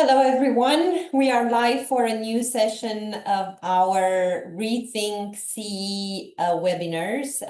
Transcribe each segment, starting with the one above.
Hello, everyone. We are live for a new session of our ReThink.CEE webinars.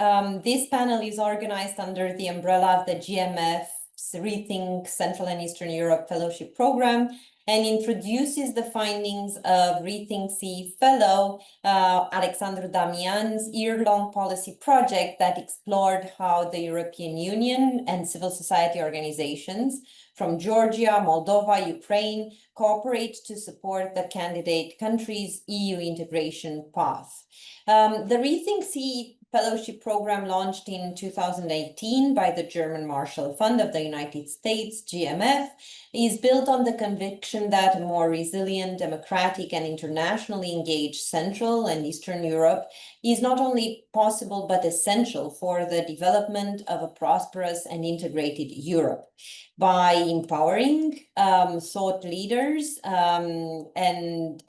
This panel is organized under the umbrella of the GMF's ReThink Central and Eastern Europe Fellowship Program and introduces the findings of ReThink.CEE fellow Alexandru Damian's year-long policy project that explored how the European Union and civil society organizations from Georgia, Moldova, Ukraine cooperate to support the candidate countries' EU integration path. The ReThink.CEE Fellowship Program, launched in 2018 by the German Marshall Fund of the United States, GMF, is built on the conviction that a more resilient, democratic, and internationally engaged Central and Eastern Europe is not only possible but essential for the development of a prosperous and integrated Europe. By empowering thought leaders and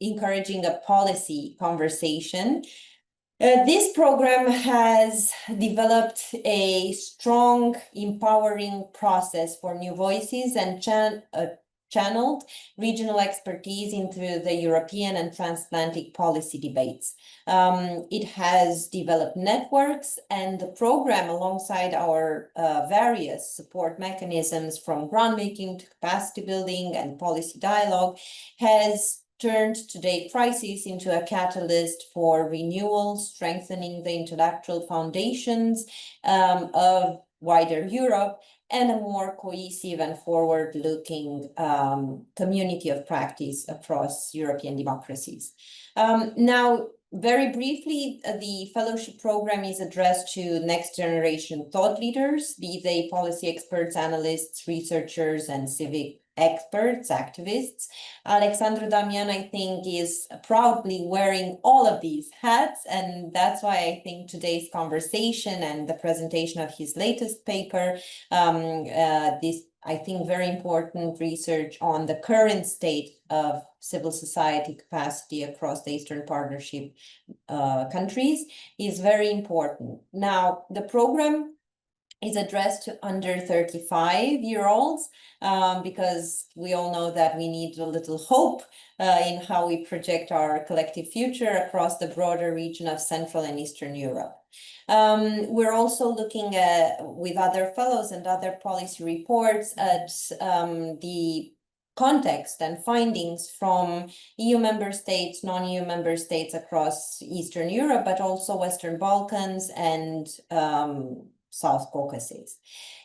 encouraging a policy conversation, this program has developed a strong, empowering process for new voices and channeled regional expertise into the European and transatlantic policy debates. It has developed networks, and the program, alongside our various support mechanisms from groundmaking to capacity building and policy dialogue, has turned today's crisis into a catalyst for renewal, strengthening the intellectual foundations of wider Europe, and a more cohesive and forward-looking community of practice across European democracies. Now, very briefly, the fellowship program is addressed to next-generation thought leaders, be they policy experts, analysts, researchers, and civic experts, activists. Alexandru Damian, I think, is proudly wearing all of these hats, and that's why I think today's conversation and the presentation of his latest paper, this, I think, very important research on the current state of civil society capacity across the Eastern Partnership countries, is very important. Now, the program is addressed to under 35-year-olds because we all know that we need a little hope in how we project our collective future across the broader region of Central and Eastern Europe. We're also looking at, with other fellows and other policy reports, at the context and findings from EU member states, non-EU member states across Eastern Europe, but also Western Balkans and South Caucasus.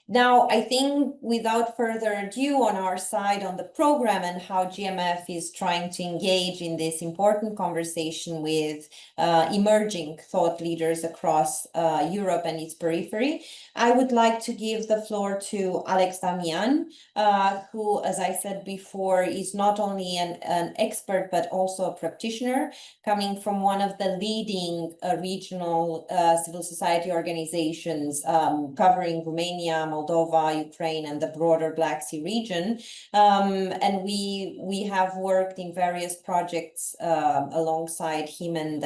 Now, I think without further ado, on our side on the program and how GMF is trying to engage in this important conversation with emerging thought leaders across Europe and its periphery, I would like to give the floor to Alex Damian, who, as I said before, is not only an expert, but also a practitioner, coming from one of the leading regional civil society organizations covering Romania, Moldova, Ukraine, and the broader Black Sea region. And we have worked in various projects alongside him and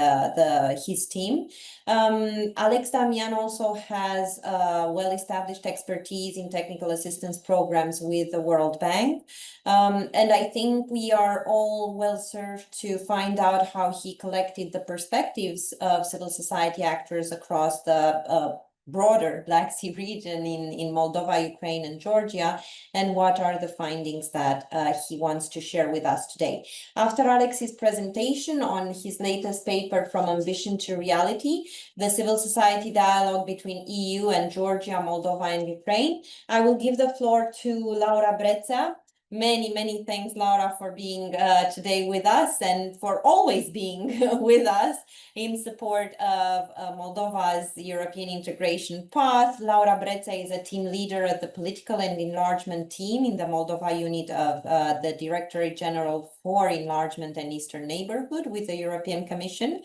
his team. Alex Damian also has well-established expertise in technical assistance programs with the World Bank. And I think we are all well served to find out how he collected the perspectives of civil society actors across the broader Black Sea region in Moldova, Ukraine, and Georgia, and what are the findings that he wants to share with us today. After Alex's presentation on his latest paper, From Ambition to Reality, the civil society dialogue between EU and Georgia, Moldova, and Ukraine, I will give the floor to Laura Bretea. Many thanks, Laura, for being today with us and for always being with us in support of Moldova's European integration path. Laura Bretea is a team leader at the Political and Enlargement team in the Moldova unit of the Directorate General for Enlargement and Eastern Neighborhood with the European Commission.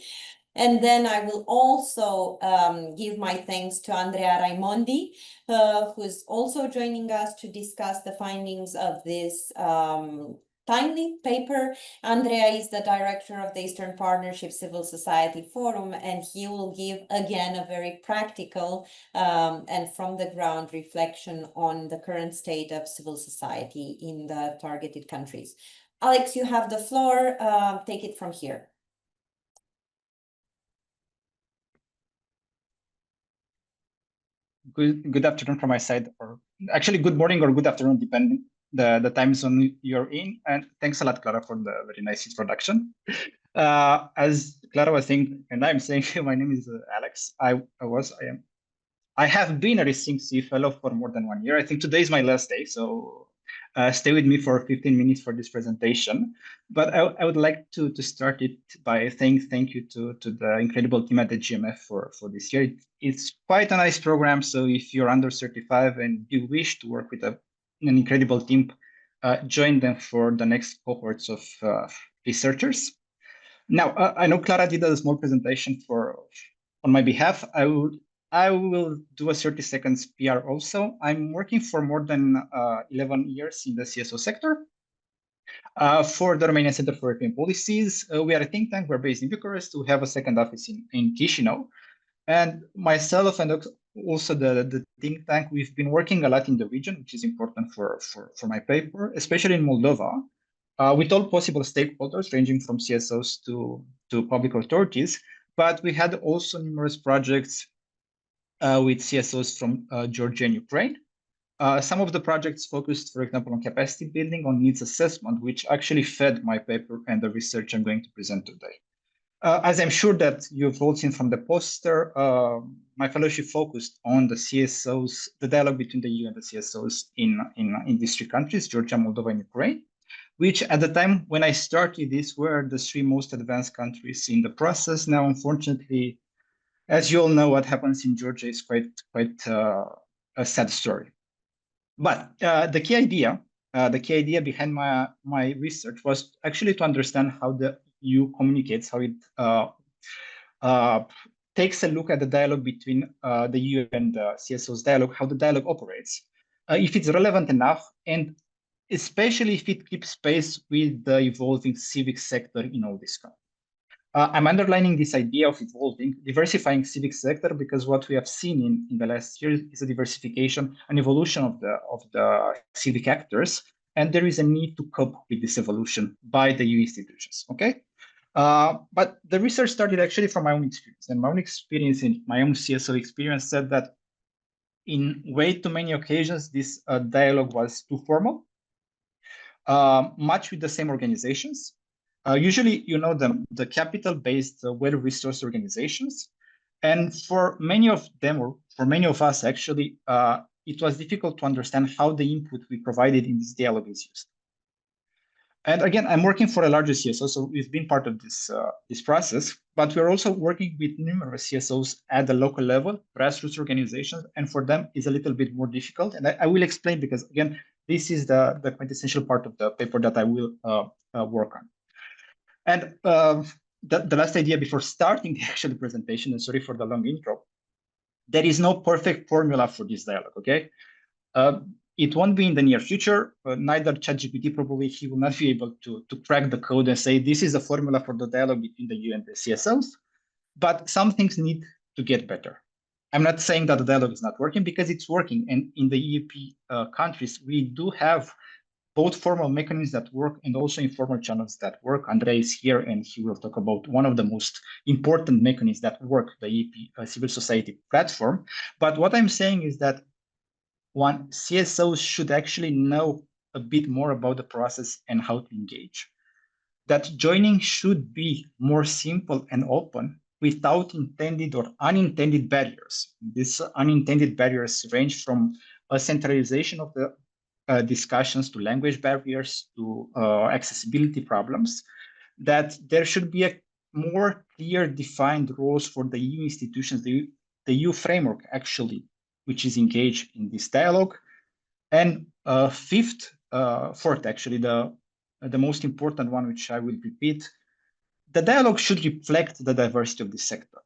And then I will also give my thanks to Andrea Raimondi, who's also joining us to discuss the findings of this timely paper. Andrea is the director of the Eastern Partnership Civil Society Forum, and he will give again a very practical and from the ground reflection on the current state of civil society in the targeted countries. Alex, you have the floor. Take it from here. Good afternoon from my side, or actually good morning or good afternoon, depending the time zone you're in. And thanks a lot, Clara, for the very nice introduction. As Clara was saying, and I'm saying, my name is Alex. I have been a ReThink.CEE fellow for more than 1 year. I think today is my last day, so stay with me for 15 minutes for this presentation. But I would like to start it by saying thank you to the incredible team at the GMF for this year. It's quite a nice program, so if you're under 35 and you wish to work with an incredible team, join them for the next cohorts of researchers. Now, I know Clara did a small presentation on my behalf. I will do a 30 seconds PR also. I'm working for more than 11 years in the CSO sector. For the Romanian Center for European Policies, we are a think tank. We're based in Bucharest. We have a second office in Chișinău. And myself and also the think tank, we've been working a lot in the region, which is important for my paper, especially in Moldova, with all possible stakeholders ranging from CSOs to public authorities. But we had also numerous projects with CSOs from Georgia and Ukraine. Some of the projects focused, for example, on capacity building, on needs assessment, which actually fed my paper and the research I'm going to present today. As I'm sure that you've all seen from the poster, my fellowship focused on the CSOs, the dialogue between the EU and the CSOs in these three countries, Georgia, Moldova, and Ukraine, which at the time when I started this were the three most advanced countries in the process. Now, unfortunately, as you all know, what happens in Georgia is quite a sad story. But the key idea behind my research was actually to understand how the EU communicates, how it takes a look at the dialogue between the EU and the CSOs dialogue, how the dialogue operates, if it's relevant enough, and especially if it keeps pace with the evolving civic sector in all this country. I'm underlining this idea of evolving, diversifying civic sector, because what we have seen in the last year is a diversification, an evolution of the civic actors, and there is a need to cope with this evolution by the EU institutions, okay? But the research started actually from my own experience, and my own experience in my own CSO experience said that in way too many occasions, this dialogue was too formal, much with the same organizations. Usually, you know, the capital-based, well-resourced organizations. And for many of them, or for many of us, actually, it was difficult to understand how the input we provided in this dialogue is used. And again, I'm working for a larger CSO, so we've been part of this process, but we're also working with numerous CSOs at the local level, grassroots organizations, and for them is a little bit more difficult. And I will explain, because again, this is the quintessential part of the paper that I will work on. And the last idea before starting the actual presentation, and sorry for the long intro, there is no perfect formula for this dialogue, okay? It won't be in the near future. Neither ChatGPT, probably he will not be able to crack the code and say, this is a formula for the dialogue between the EU and the CSOs, but some things need to get better. I'm not saying that the dialogue is not working, because it's working. And in the EUP countries, we do have both formal mechanisms that work and also informal channels that work. Andrea is here, and he will talk about one of the most important mechanisms that work, the EUP civil society platform. But what I'm saying is that CSOs should actually know a bit more about the process and how to engage. That joining should be more simple and open without intended or unintended barriers. These unintended barriers range from a centralization of the discussions to language barriers to accessibility problems, that there should be a more clear defined roles for the EU institutions, the EU framework actually, which is engaged in this dialogue. And fourth, actually, the most important one, which I will repeat, the dialogue should reflect the diversity of the sector.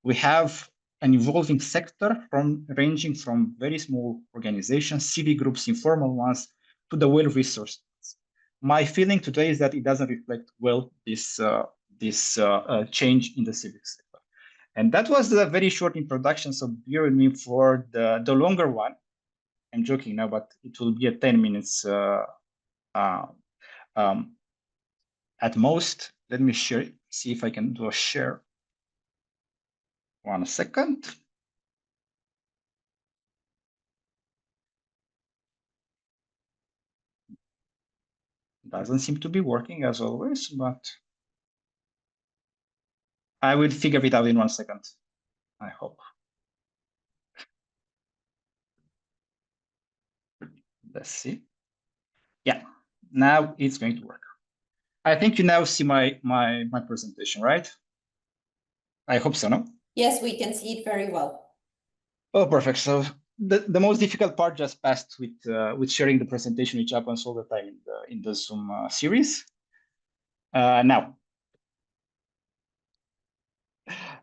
We have an evolving sector ranging from very small organizations, civic groups, informal ones, to the well-resourced ones. My feeling today is that it doesn't reflect well this change in the civic sector. And that was a very short introduction, so bear with me for the longer one. I'm joking now, but it will be a 10 minutes at most. Let me see if I can do a share. 1 second. Doesn't seem to be working as always, but I will figure it out in 1 second, I hope. Let's see. Yeah, now it's going to work. I think you now see my presentation, right? I hope so, no? Yes, we can see it very well. Oh, perfect. So the most difficult part just passed with sharing the presentation, which happens all the time in the Zoom series. Now,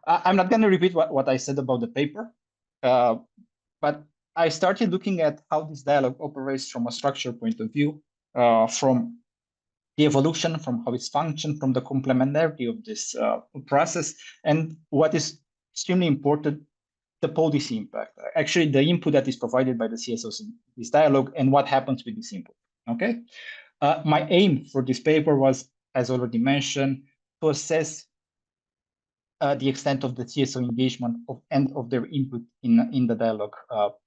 I'm not going to repeat what I said about the paper, but I started looking at how this dialogue operates from a structure point of view, from the evolution, from how it's functioned, from the complementarity of this process, and what is extremely important, the policy impact, actually the input that is provided by the CSOs in this dialogue and what happens with this input, okay? My aim for this paper was, as already mentioned, to assess the extent of the CSO engagement and of their input in the dialogue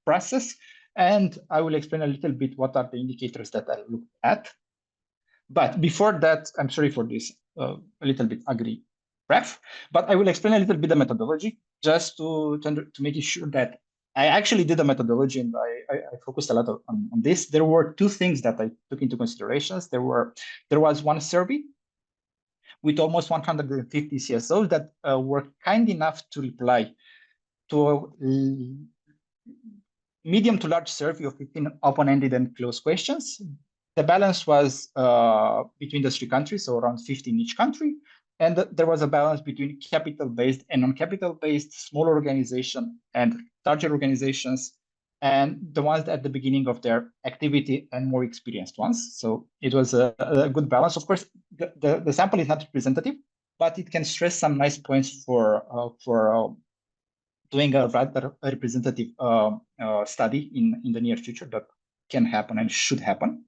process. And I will explain a little bit what are the indicators that I looked at. But before that, I'm sorry for this a little bit ugly ref, but I will explain a little bit the methodology just to make it sure that I actually did the methodology and I focused a lot on this. There were two things that I took into considerations. There was one survey with almost 150 CSOs that were kind enough to reply to a medium to large survey of 15 open-ended and closed questions. The balance was between the three countries, so around 50 in each country. And there was a balance between capital-based and non-capital-based, small organization and larger organizations, and the ones at the beginning of their activity and more experienced ones. So it was a good balance. Of course, the sample is not representative, but it can stress some nice points for doing a rather representative study in the near future that can happen and should happen.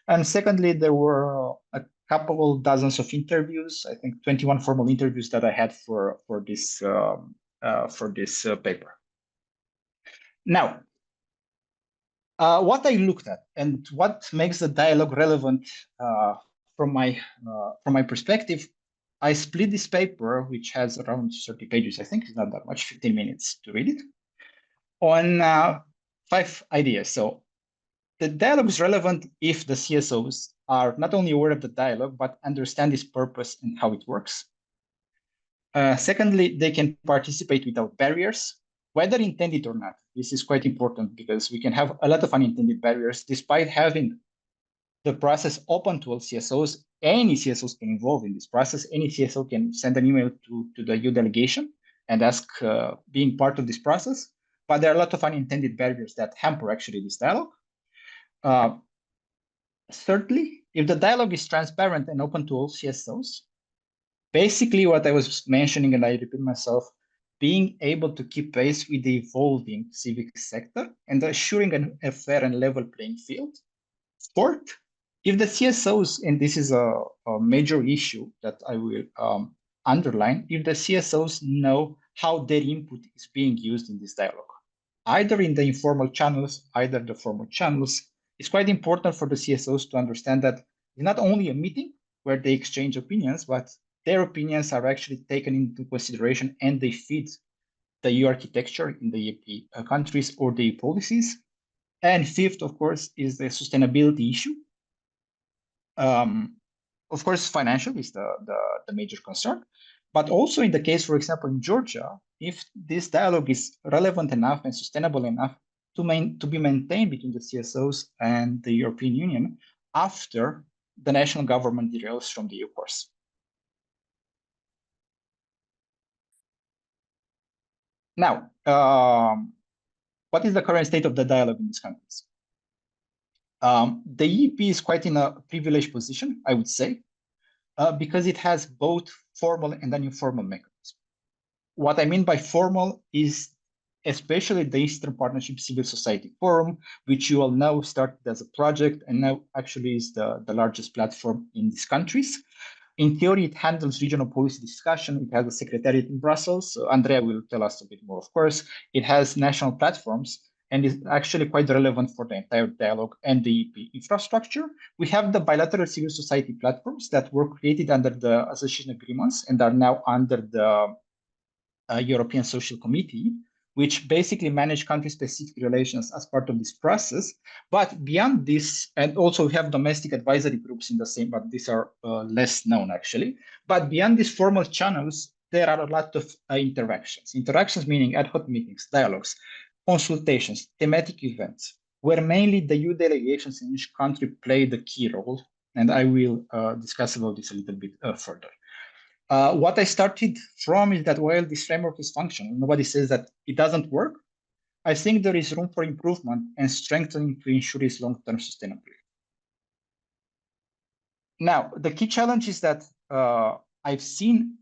And secondly, there were a couple dozens of interviews, I think 21 formal interviews that I had for this paper. Now, what I looked at and what makes the dialogue relevant from my perspective, I split this paper, which has around 30 pages, I think it's not that much, 15 minutes to read it, on 5 ideas. So the dialogue is relevant if the CSOs are not only aware of the dialogue, but understand its purpose and how it works. Secondly, they can participate without barriers, whether intended or not. This is quite important because we can have a lot of unintended barriers despite having the process open to all CSOs. Any CSOs can involve in this process. Any CSO can send an email to the EU delegation and ask being part of this process. But there are a lot of unintended barriers that hamper actually this dialogue. Thirdly, if the dialogue is transparent and open to all CSOs, basically what I was mentioning, and I repeat myself, being able to keep pace with the evolving civic sector and assuring a fair and level playing field. Fourth, if the CSOs, and this is a major issue that I will underline, if the CSOs know how their input is being used in this dialogue, either in the informal channels, either the formal channels, it's quite important for the CSOs to understand that it's not only a meeting where they exchange opinions, but their opinions are actually taken into consideration and they feed the EU architecture in the countries or the policies. And fifth, of course, is the sustainability issue. Of course, financial is the major concern, but also in the case, for example, in Georgia, if this dialogue is relevant enough and sustainable enough to be maintained between the CSOs and the European Union after the national government derails from the EU course. Now, what is the current state of the dialogue in these countries? The EEP is quite in a privileged position, I would say, because it has both formal and informal mechanisms. What I mean by formal is especially the Eastern Partnership Civil Society Forum, which you all know started as a project and now actually is the largest platform in these countries. In theory, it handles regional policy discussion. It has a secretariat in Brussels. So Andrea will tell us a bit more, of course. It has national platforms and is actually quite relevant for the entire dialogue and the EP infrastructure. We have the bilateral civil society platforms that were created under the association agreements and are now under the European Social Committee, which basically manage country-specific relations as part of this process. But beyond this, and also we have domestic advisory groups in the same, but these are less known actually. But beyond these formal channels, there are a lot of interactions. Interactions meaning ad hoc meetings, dialogues, consultations, thematic events, where mainly the EU delegations in each country play the key role. And I will discuss about this a little bit further. What I started from is that while this framework is functional, nobody says that it doesn't work. I think there is room for improvement and strengthening to ensure its long-term sustainability. Now, the key challenge is that I've seen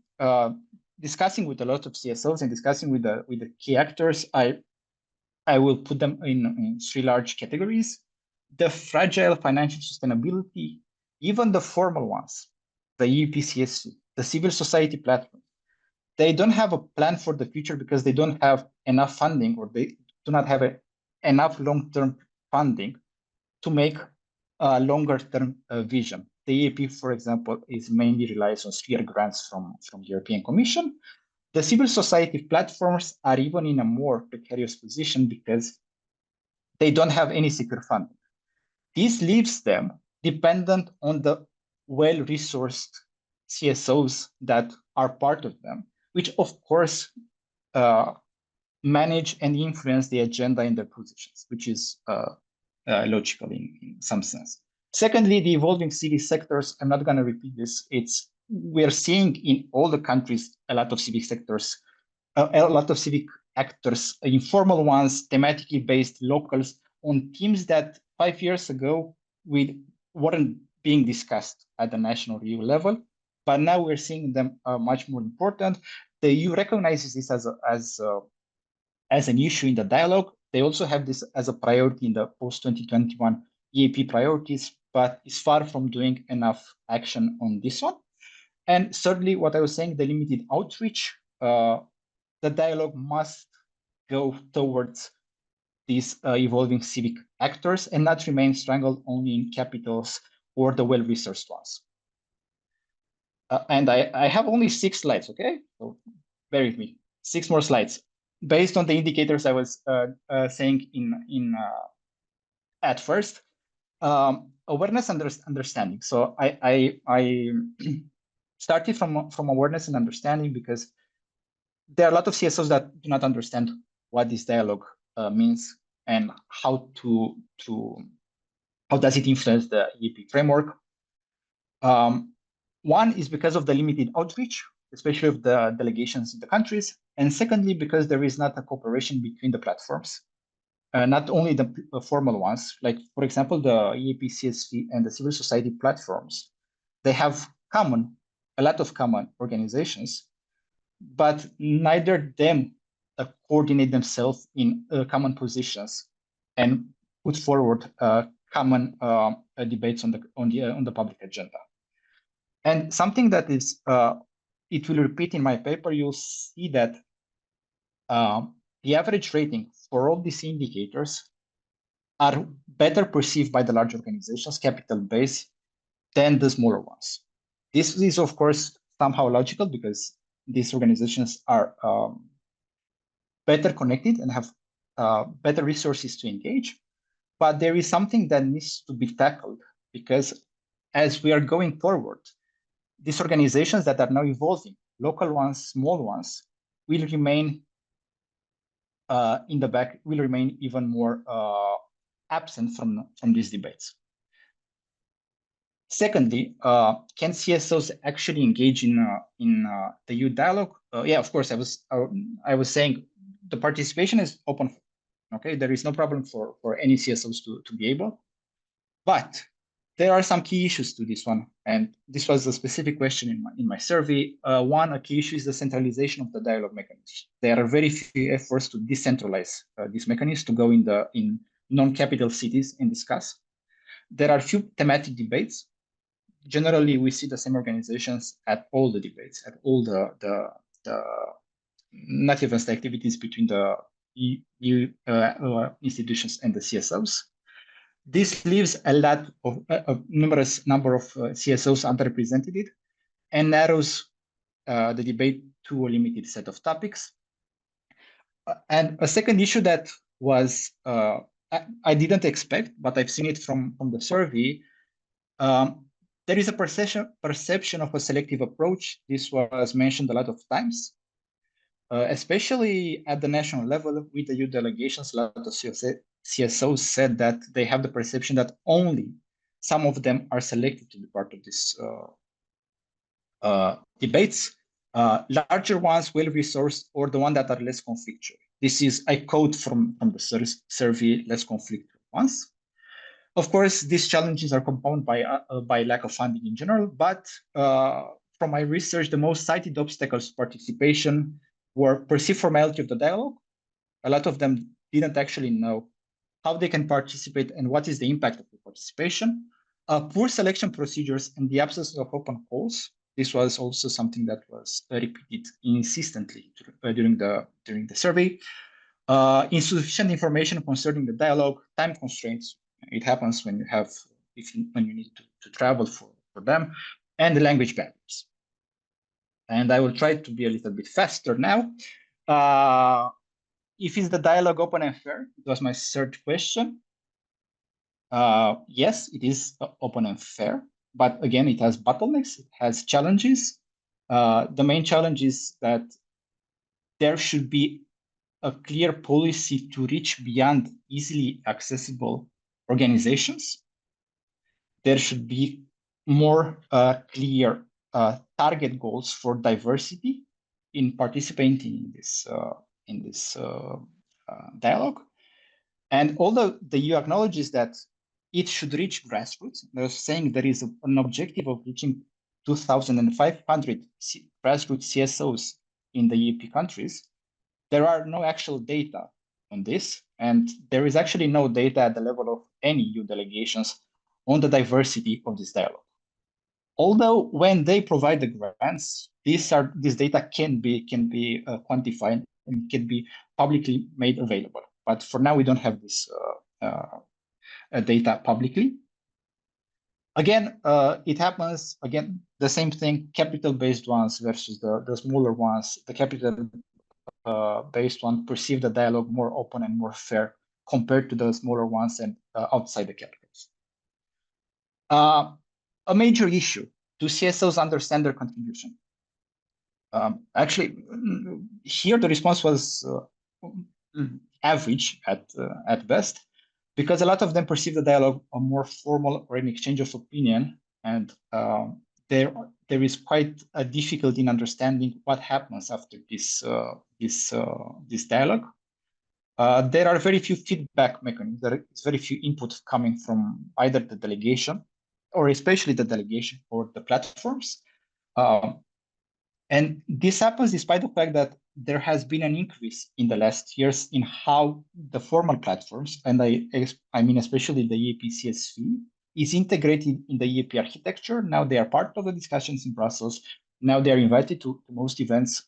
discussing with a lot of CSOs and discussing with the key actors, I will put them in three large categories: the fragile financial sustainability, even the formal ones, the EPCSC, the civil society platform. They don't have a plan for the future because they don't have enough funding, or they do not have enough long-term funding to make a longer-term vision. The EAP, for example, is mainly relies on sphere grants from the European Commission. The civil society platforms are even in a more precarious position because they don't have any secure funding. This leaves them dependent on the well-resourced CSOs that are part of them, which of course manage and influence the agenda in their positions, which is logical in some sense. Secondly, the evolving civic sectors. I'm not going to repeat this. We're seeing in all the countries a lot of civic sectors, a lot of civic actors, informal ones, thematically based locals, on themes that 5 years ago weren't being discussed at the national EU level, but now we're seeing them much more important. The EU recognizes this as an issue in the dialogue. They also have this as a priority in the post-2021 EAP priorities, but is far from doing enough action on this one. And thirdly, what I was saying, the limited outreach, the dialogue must go towards these evolving civic actors and not remain strangled only in capitals or the well-researched ones. And I have only 6 slides, okay? So bear with me. 6 more slides. Based on the indicators I was saying at first, awareness and understanding. So I started from awareness and understanding because there are a lot of CSOs that do not understand what this dialogue means and how does it influence the EAP framework. One is because of the limited outreach, especially of the delegations in the countries. And secondly, because there is not a cooperation between the platforms, not only the formal ones, like, for example, the EAP, CSV, and the civil society platforms. They have a lot of common organizations, but neither them coordinate themselves in common positions and put forward common debates on the public agenda. And something that is, it will repeat in my paper, you'll see that the average rating for all these indicators are better perceived by the large organizations, capital base, than the smaller ones. This is, of course, somehow logical because these organizations are better connected and have better resources to engage. But there is something that needs to be tackled because as we are going forward, these organizations that are now evolving, local ones, small ones, will remain in the back, will remain even more absent from these debates. Secondly, can CSOs actually engage in the EU dialogue? Yeah, of course. I was saying the participation is open. Okay, there is no problem for any CSOs to be able. But there are some key issues to this one, and this was a specific question in my survey. One, a key issue is the centralization of the dialogue mechanism. There are very few efforts to decentralize this mechanism, to go in non-capital cities and discuss. There are few thematic debates. Generally, we see the same organizations at all the debates, at all the not even the activities between the EU institutions and the CSOs. This leaves a lot of a numerous number of CSOs underrepresented and narrows the debate to a limited set of topics. And a second issue that was I didn't expect, but I've seen it from the survey. There is a perception of a selective approach. This was mentioned a lot of times, especially at the national level with the EU delegations. A lot of CSOs said that they have the perception that only some of them are selected to be part of this debates. Larger ones, well-resourced, or the ones that are less conflictual. This is a quote from the survey, less conflictual ones. Of course, these challenges are compounded by lack of funding in general, but from my research, the most cited obstacles to participation were perceived formality of the dialogue. A lot of them didn't actually know how they can participate and what is the impact of the participation. Poor selection procedures and the absence of open calls. This was also something that was repeated insistently during the survey. Insufficient information concerning the dialogue, time constraints. It happens when you have when you need to travel for them, and the language barriers. And I will try to be a little bit faster now. If is the dialogue open and fair? It was my third question. Yes, it is open and fair, but again, it has bottlenecks, it has challenges. The main challenge is that there should be a clear policy to reach beyond easily accessible organizations. There should be more clear target goals for diversity in participating in this dialogue. And although the EU acknowledges that it should reach grassroots, they're saying there is an objective of reaching 2,500 grassroots CSOs in the EP countries. There are no actual data on this, and there is actually no data at the level of any EU delegations on the diversity of this dialogue. Although when they provide the grants, this data can be quantified and can be publicly made available. But for now, we don't have this data publicly. Again, it happens, again, the same thing, capital-based ones versus the smaller ones. The capital-based one perceive the dialogue more open and more fair compared to the smaller ones and outside the capitals. A major issue, do CSOs understand their contribution? Actually, here the response was average at best, because a lot of them perceive the dialogue a more formal or an exchange of opinion, and there is quite a difficulty in understanding what happens after this dialogue. There are very few feedback mechanisms. There is very few input coming from either the delegation, or especially the delegation or the platforms. And this happens despite the fact that there has been an increase in the last years in how the formal platforms, and I mean especially the EAP CSV, is integrated in the EAP architecture. Now they are part of the discussions in Brussels. Now they are invited to most events.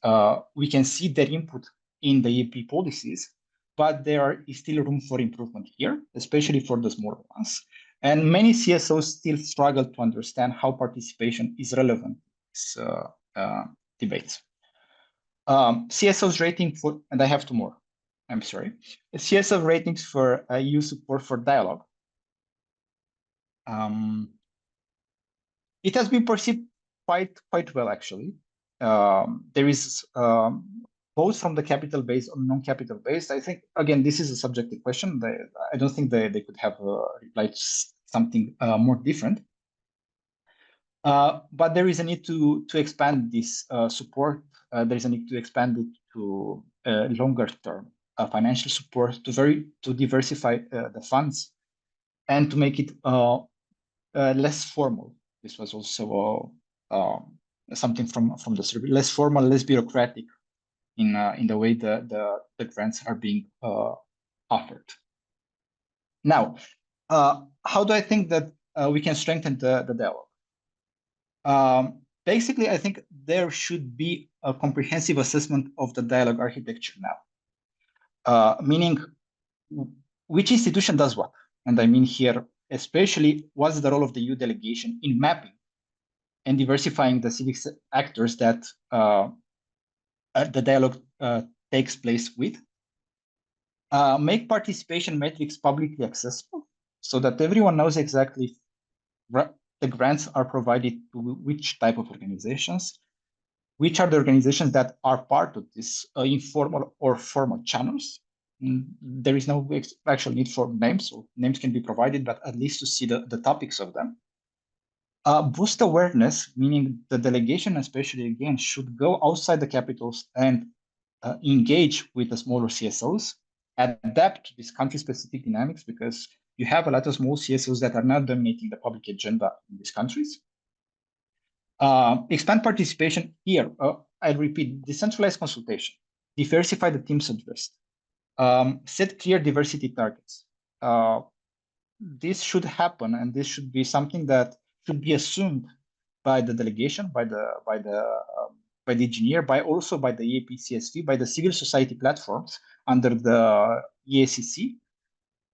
We can see their input in the EAP policies, but there is still room for improvement here, especially for the smaller ones. And many CSOs still struggle to understand how participation is relevant to debates. CSOs rating for, and I have two more, I'm sorry. CSO ratings for EU support for dialogue. It has been perceived quite well, actually. There is both from the capital based or non-capital based. I think, again, this is a subjective question. I don't think they could have replied something more different. But there is a need to expand this support. There is a need to expand it to longer term financial support to diversify the funds. and to make it less formal. This was also something from the survey, less formal, less bureaucratic in the way the grants are being offered. Now, how do I think that we can strengthen the dialogue? Basically, I think there should be a comprehensive assessment of the dialogue architecture now, meaning which institution does what. And I mean here, especially what's the role of the EU delegation in mapping and diversifying the civic actors that the dialogue takes place with. Make participation metrics publicly accessible so that everyone knows exactly the grants are provided to which type of organizations, which are the organizations that are part of this informal or formal channels. There is no actual need for names, so names can be provided, but at least to see the topics of them. Boost awareness, meaning the delegation especially, again, should go outside the capitals and engage with the smaller CSOs, adapt to this country-specific dynamics, because you have a lot of small CSOs that are not dominating the public agenda in these countries. Expand participation here. I repeat, decentralized consultation, diversify the team's addressed, set clear diversity targets. This should happen, and this should be something that should be assumed by the delegation, by the engineer, also by the EAP CSV, by the civil society platforms under the EACC,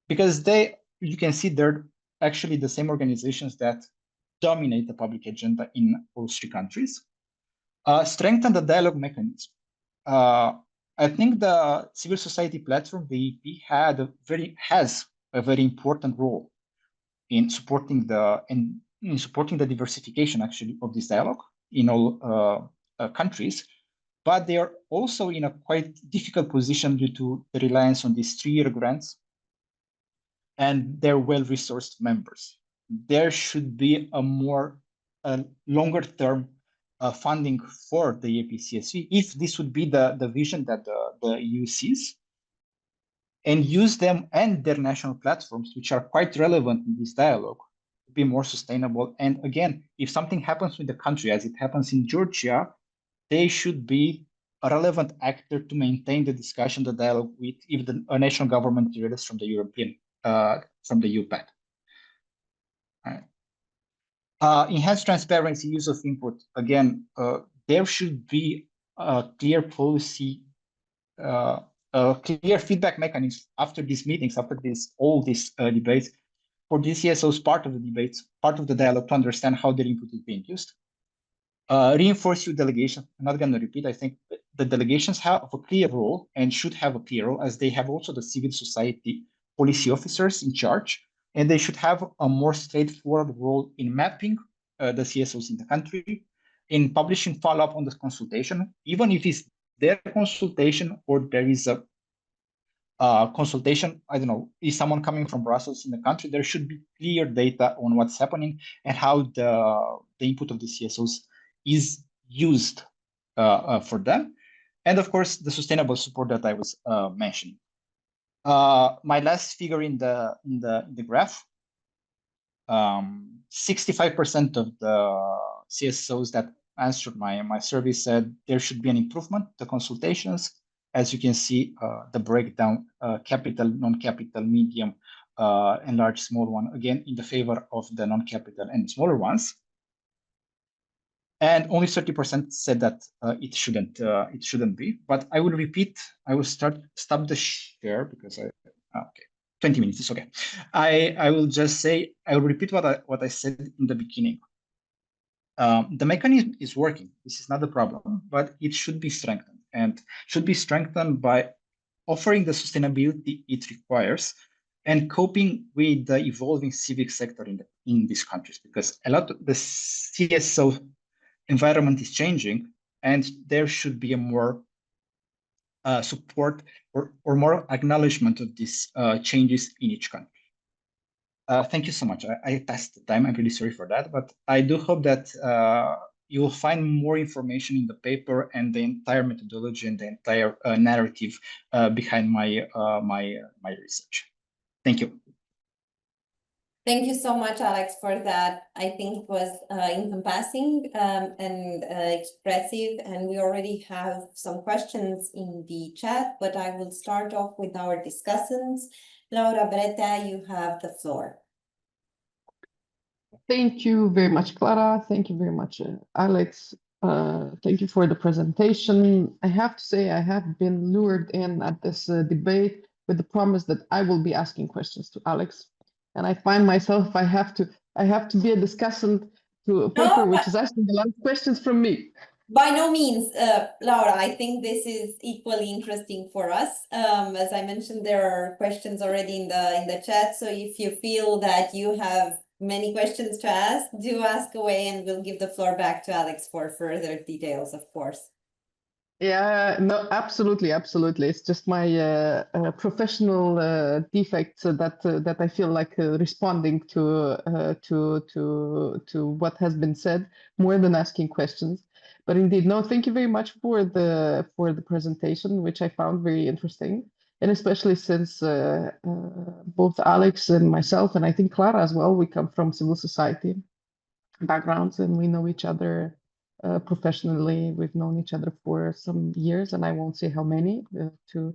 because you can see they're actually the same organizations that dominate the public agenda in all three countries. Strengthen the dialogue mechanism. I think the civil society platform, the EAP, has a very important role in supporting the diversification actually of this dialogue in all countries, but they are also in a quite difficult position due to the reliance on these 3-year grants and their well-resourced members. There should be a more longer term funding for the EAP-CSV, if this would be the vision that the EU sees, and use them and their national platforms, which are quite relevant in this dialogue, to be more sustainable. And again, if something happens with the country, as it happens in Georgia, they should be a relevant actor to maintain the discussion, the dialogue with even a national government released from the European, from the UPAD. Enhanced transparency, use of input. Again, there should be a clear policy, a clear feedback mechanism after these meetings, after all these debates, for the CSOs part of the debates, part of the dialogue, to understand how their input is being used. Reinforce your delegation. I'm not going to repeat. I think the delegations have a clear role and should have a clear role, as they have also the civil society policy officers in charge, and they should have a more straightforward role in mapping the CSOs in the country, in publishing follow-up on the consultation, even if it's their consultation or there is a consultation, I don't know, is someone coming from Brussels in the country, there should be clear data on what's happening and how the input of the CSOs is used for them. And of course, the sustainable support that I was mentioning. My last figure in the graph, 65% of the CSOs that answered my survey said there should be an improvement to consultations. As you can see, the breakdown, capital, non-capital, medium, and large, small one, again, in the favor of the non-capital and smaller ones. And only 30% said that it shouldn't be. But I will repeat. I will stop the share because okay, 20 minutes is okay. I will just say, I will repeat what I said in the beginning. The mechanism is working. This is not the problem, but it should be strengthened, and should be strengthened by offering the sustainability it requires and coping with the evolving civic sector in these countries, because a lot of the CSO environment is changing, and there should be a more support or more acknowledgement of these changes in each country. Thank you so much. I passed the time. I'm really sorry for that, but I do hope that you will find more information in the paper and the entire methodology and the entire narrative behind my research. Thank you. Thank you so much, Alex, for that. I think it was encompassing and expressive, and we already have some questions in the chat, but I will start off with our discussants. Laura, Bretea, you have the floor. Thank you very much, Clara. Thank you very much, Alex. Thank you for the presentation. I have to say I have been lured in at this debate with the promise that I will be asking questions to Alex. And I find myself I have to be a discussant to a paper which is asking a lot of questions from me. By no means, Laura, I think this is equally interesting for us. As I mentioned, there are questions already in the chat. So if you feel that you have many questions to ask, do ask away, and we'll give the floor back to Alex for further details, of course. Yeah, no, absolutely, absolutely. It's just my professional defect that I feel like responding to what has been said more than asking questions. But indeed, no, thank you very much for the presentation, which I found very interesting, and especially since both Alex and myself, and I think Clara as well, we come from civil society backgrounds and we know each other professionally. We've known each other for some years, and I won't say how many to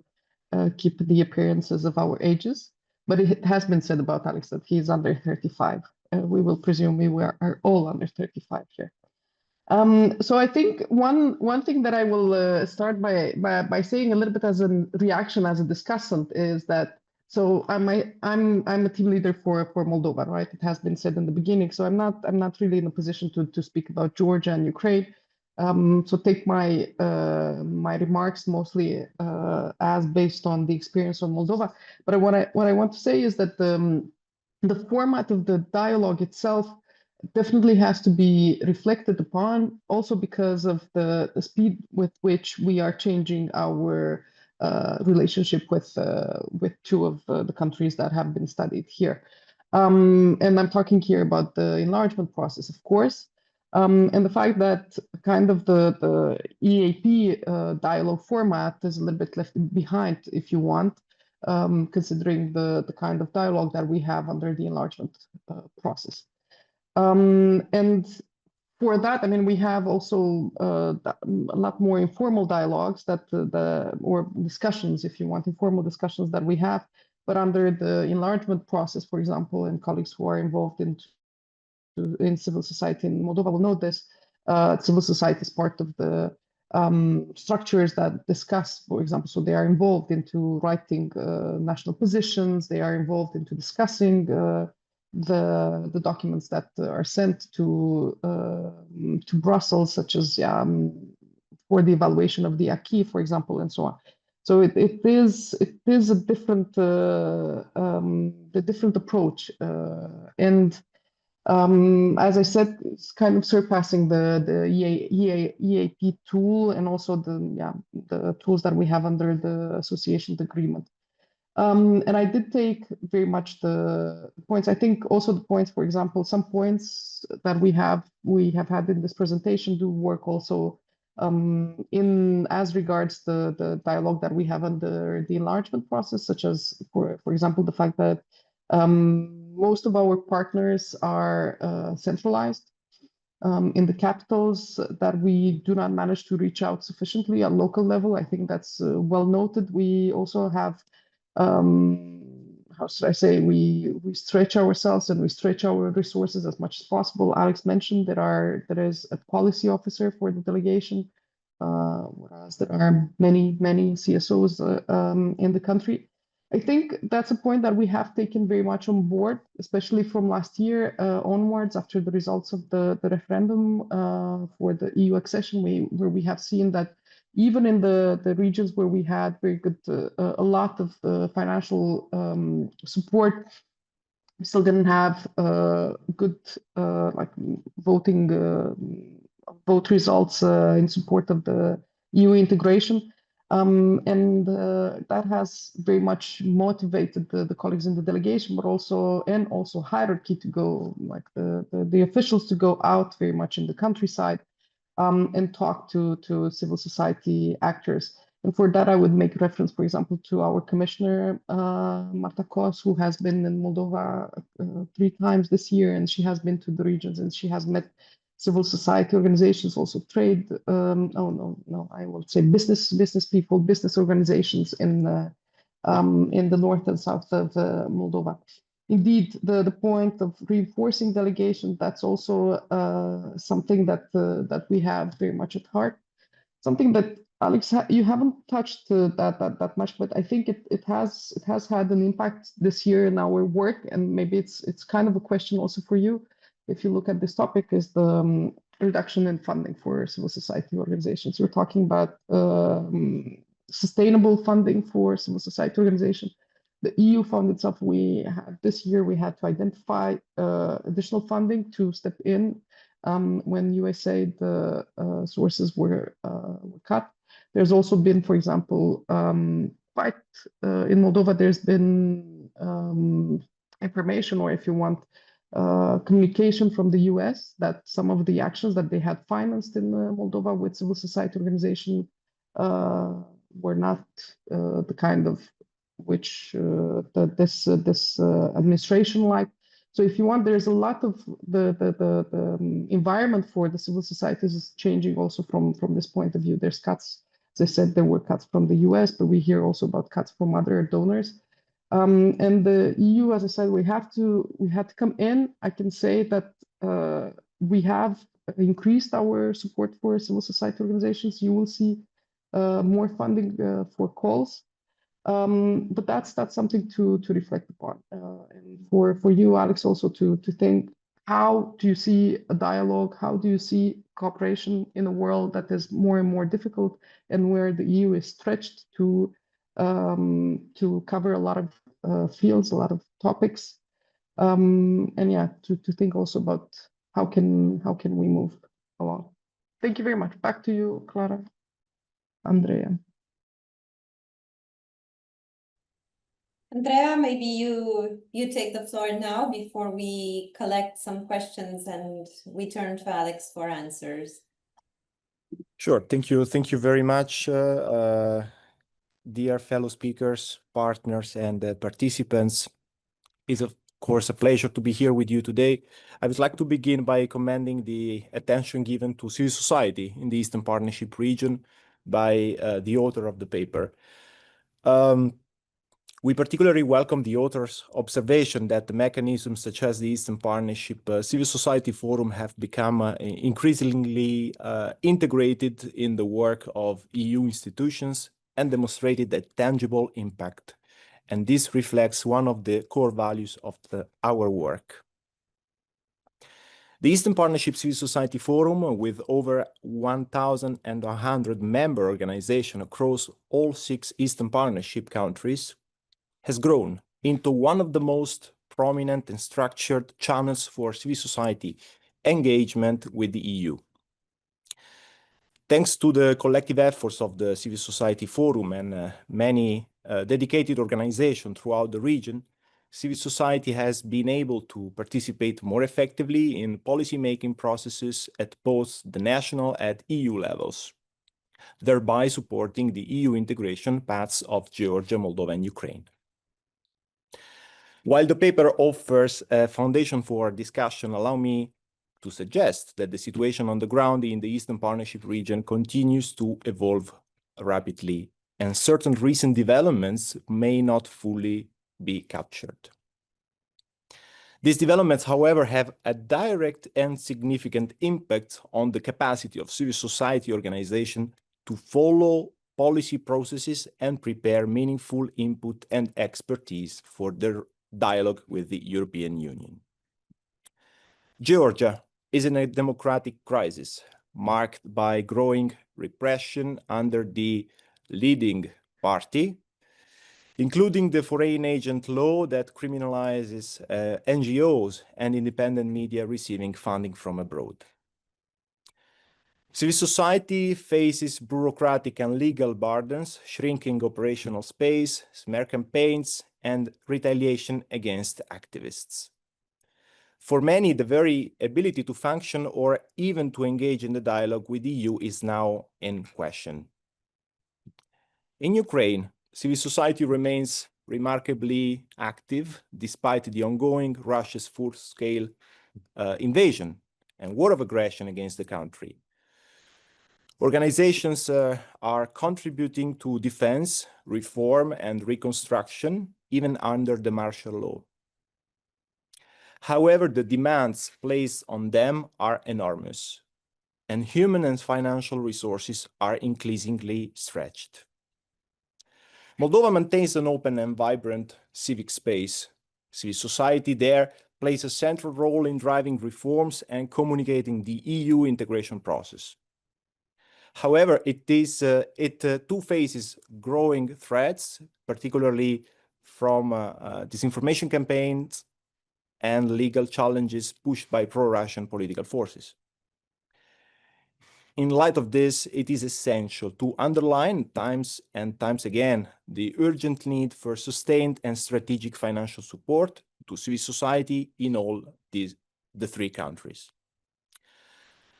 keep the appearances of our ages. But it has been said about Alex that he's under 35. We will presume we are all under 35 here. So I think one thing that I will start by saying a little bit as a reaction as a discussant is that so I'm a team leader for Moldova, right? It has been said in the beginning, so I'm not really in a position to speak about Georgia and Ukraine. So take my my remarks mostly as based on the experience of Moldova. But what I want to say is that the format of the dialogue itself definitely has to be reflected upon, also because of the speed with which we are changing our relationship with two of the countries that have been studied here. And I'm talking here about the enlargement process, of course, and the fact that kind of the EAP dialogue format is a little bit left behind, if you want, considering the kind of dialogue that we have under the enlargement process. And for that, I mean, we have also a lot more informal dialogues that or discussions, if you want, informal discussions that we have. But under the enlargement process, for example, and colleagues who are involved in civil society in Moldova will know this. Civil society is part of the structures that discuss, for example, so they are involved into writing national positions. They are involved into discussing the documents that are sent to Brussels, such as for the evaluation of the acquis, for example, and so on. So it is a different different approach, and as I said, it's kind of surpassing the EAP tool and also the tools that we have under the association agreement. And I did take very much the points. I think also the points, for example, some points that we have had in this presentation do work also in as regards the dialogue that we have under the enlargement process, such as for example the fact that most of our partners are centralized in the capitals, that we do not manage to reach out sufficiently at local level. I think that's well noted. We also have how should I say, we stretch ourselves and we stretch our resources as much as possible. Alex mentioned there is a policy officer for the delegation, whereas there are many CSOs in the country. I think that's a point that we have taken very much on board, especially from last year onwards, after the results of the referendum for the EU accession, where we have seen that even in the regions where we had very good, a lot of financial support, we still didn't have good like voting vote results in support of the EU integration. And that has very much motivated the colleagues in the delegation, but also hierarchy to go, like the officials to go out very much in the countryside and talk to civil society actors. And for that, I would make reference, for example, to our commissioner, Marta Kos, who has been in Moldova 3 times this year, and she has been to the regions and she has met civil society organizations, also trade, I will say business people, business organizations in the north and south of Moldova. Indeed, the point of reinforcing delegation, that's also something that we have very much at heart. Something that Alex, you haven't touched that much, but I think it has had an impact this year in our work, and maybe it's kind of a question also for you. If you look at this topic, is the reduction in funding for civil society organizations. We're talking about sustainable funding for civil society organizations. The EU fund itself, this year we had to identify additional funding to step in when USA the sources were cut. There's also been, for example, quite in Moldova, there's been information, or if you want, communication from the US that some of the actions that they had financed in Moldova with civil society organization were not the kind of which this administration liked. So if you want, there's a lot of the environment for the civil societies is changing also from this point of view. There's cuts, as I said, there were cuts from the US, but we hear also about cuts from other donors. And the EU, as I said, we had to come in. I can say that we have increased our support for civil society organizations. You will see more funding for calls. But that's something to reflect upon. And for you, Alex, also to think, how do you see a dialogue? How do you see cooperation in a world that is more and more difficult, and where the EU is stretched to cover a lot of fields, a lot of topics, and yeah, to think also about how can we move along. Thank you very much. Back to you, Clara, Andrea. Andrea, maybe you take the floor now before we collect some questions and we turn to Alex for answers. Sure. Thank you very much, dear fellow speakers, partners, and participants. It's of course a pleasure to be here with you today. I would like to begin by commending the attention given to civil society in the Eastern Partnership region by the author of the paper. We particularly welcome the author's observation that the mechanisms such as the Eastern Partnership Civil Society Forum have become increasingly integrated in the work of EU institutions and demonstrated a tangible impact. And this reflects one of the core values of our work. The Eastern Partnership Civil Society Forum, with over 1,100 member organizations across all 6 Eastern Partnership countries, has grown into one of the most prominent and structured channels for civil society engagement with the EU. Thanks to the collective efforts of the Civil Society Forum and many dedicated organizations throughout the region, civil society has been able to participate more effectively in policy-making processes at both the national and EU levels, thereby supporting the EU integration paths of Georgia, Moldova, and Ukraine. While the paper offers a foundation for discussion, allow me to suggest that the situation on the ground in the Eastern Partnership region continues to evolve rapidly, and certain recent developments may not fully be captured. These developments, however, have a direct and significant impact on the capacity of civil society organizations to follow policy processes and prepare meaningful input and expertise for their dialogue with the European Union. Georgia is in a democratic crisis marked by growing repression under the leading party, including the foreign agent law that criminalizes NGOs and independent media receiving funding from abroad. Civil society faces bureaucratic and legal burdens, shrinking operational space, smear campaigns, and retaliation against activists. For many, the very ability to function or even to engage in the dialogue with the EU is now in question. In Ukraine, civil society remains remarkably active despite the ongoing Russia's full-scale invasion and war of aggression against the country. Organizations are contributing to defense, reform, and reconstruction, even under the martial law. However, the demands placed on them are enormous, and human and financial resources are increasingly stretched. Moldova maintains an open and vibrant civic space. Civil society there plays a central role in driving reforms and communicating the EU integration process. However, it too faces growing threats, particularly from disinformation campaigns and legal challenges pushed by pro-Russian political forces. In light of this, it is essential to underline times and times again the urgent need for sustained and strategic financial support to civil society in all the three countries.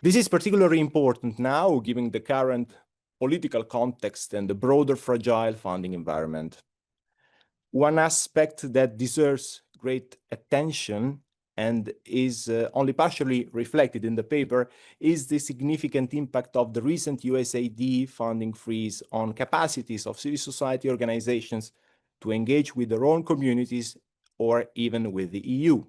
This is particularly important now, given the current political context and the broader fragile funding environment. One aspect that deserves great attention and is only partially reflected in the paper is the significant impact of the recent USAID funding freeze on capacities of civil society organizations to engage with their own communities or even with the EU.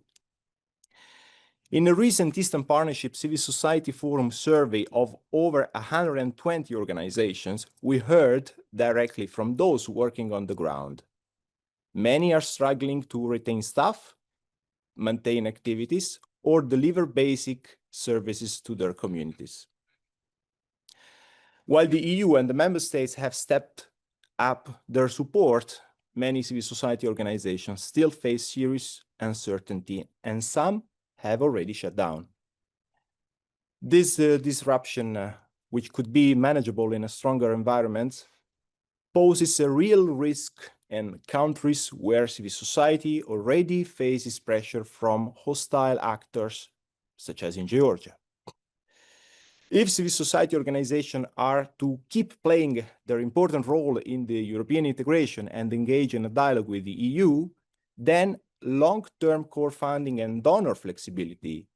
In a recent Eastern Partnership Civil Society Forum survey of over 120 organizations, we heard directly from those working on the ground. Many are struggling to retain staff, maintain activities, or deliver basic services to their communities. While the EU and the member states have stepped up their support, many civil society organizations still face serious uncertainty, and some have already shut down. This disruption, which could be manageable in a stronger environment, poses a real risk in countries where civil society already faces pressure from hostile actors, such as in Georgia. If civil society organizations are to keep playing their important role in the European integration and engage in a dialogue with the EU, then long-term core funding and donor flexibility,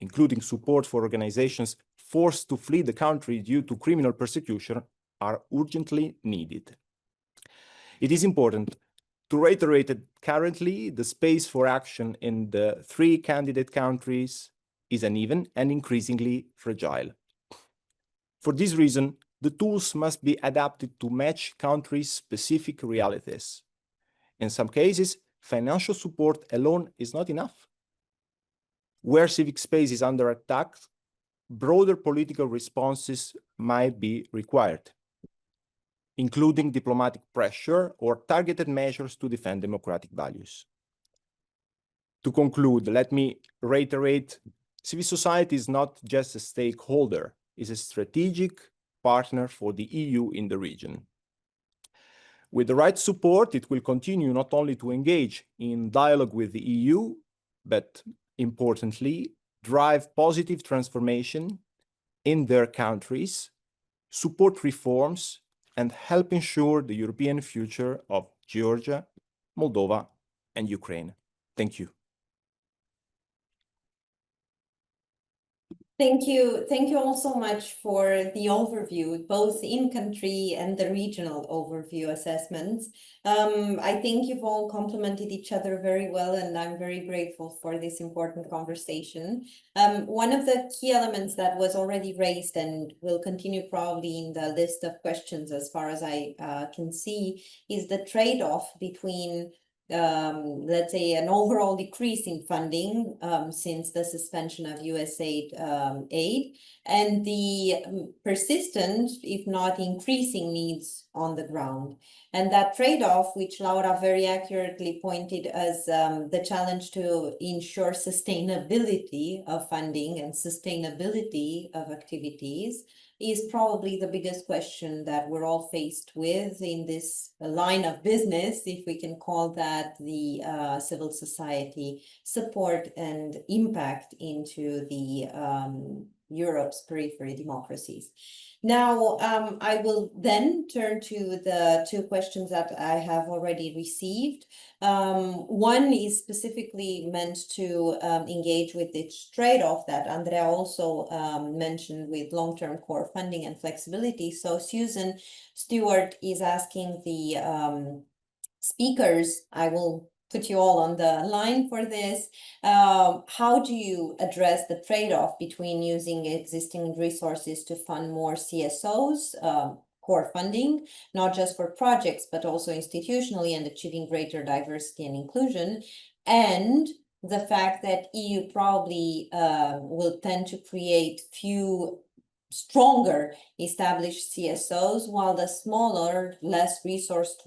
including support for organizations forced to flee the country due to criminal persecution, are urgently needed. It is important to reiterate that currently the space for action in the three candidate countries is uneven and increasingly fragile. For this reason, the tools must be adapted to match countries' specific realities. In some cases, financial support alone is not enough. Where civic space is under attack, broader political responses might be required, including diplomatic pressure or targeted measures to defend democratic values. To conclude, let me reiterate, civil society is not just a stakeholder, it's a strategic partner for the EU in the region. With the right support, it will continue not only to engage in dialogue with the EU, but importantly, drive positive transformation in their countries, support reforms, and help ensure the European future of Georgia, Moldova, and Ukraine. Thank you. Thank you. Thank you all so much for the overview, both in-country and the regional overview assessments. I think you've all complemented each other very well, and I'm very grateful for this important conversation. One of the key elements that was already raised and will continue probably in the list of questions as far as I can see is the trade-off between let's say an overall decrease in funding since the suspension of USAID aid and the persistent, if not increasing needs on the ground. And that trade-off, which Laura very accurately pointed as the challenge to ensure sustainability of funding and sustainability of activities, is probably the biggest question that we're all faced with in this line of business, if we can call that the civil society support and impact into the Europe's periphery democracies. Now, I will then turn to the two questions that I have already received. One is specifically meant to engage with this trade-off that Andrea also mentioned with long-term core funding and flexibility. So Susan Stewart is asking the speakers, I will put you all on the line for this. How do you address the trade-off between using existing resources to fund more CSOs, core funding, not just for projects, but also institutionally, and achieving greater diversity and inclusion, and the fact that EU probably will tend to create few stronger established CSOs, while the smaller, less resourced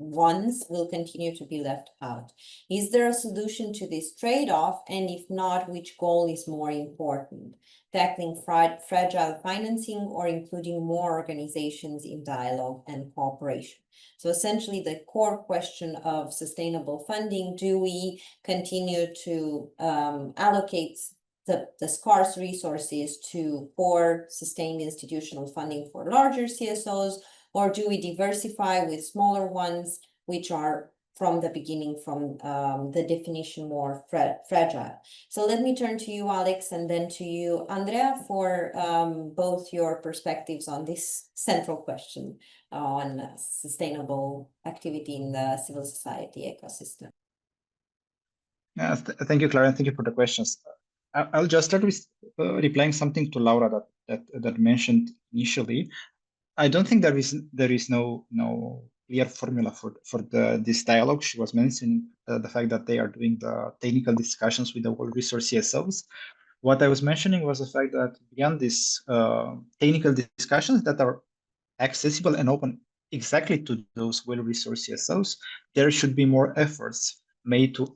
ones will continue to be left out. Is there a solution to this trade-off? And if not, which goal is more important? Tackling fragile financing or including more organizations in dialogue and cooperation? So essentially the core question of sustainable funding, do we continue to allocate the scarce resources to core sustained institutional funding for larger CSOs, or do we diversify with smaller ones, which are from the beginning, from the definition, more fragile? So let me turn to you, Alex, and then to you, Andrea, for both your perspectives on this central question on sustainable activity in the civil society ecosystem. Yes, thank you, Clara, and thank you for the questions. I'll just start with replying something to Laura that mentioned initially. I don't think there is no clear formula for this dialogue. She was mentioning the fact that they are doing the technical discussions with the world resource CSOs. What I was mentioning was the fact that beyond these technical discussions that are accessible and open exactly to those well-resourced CSOs, there should be more efforts made to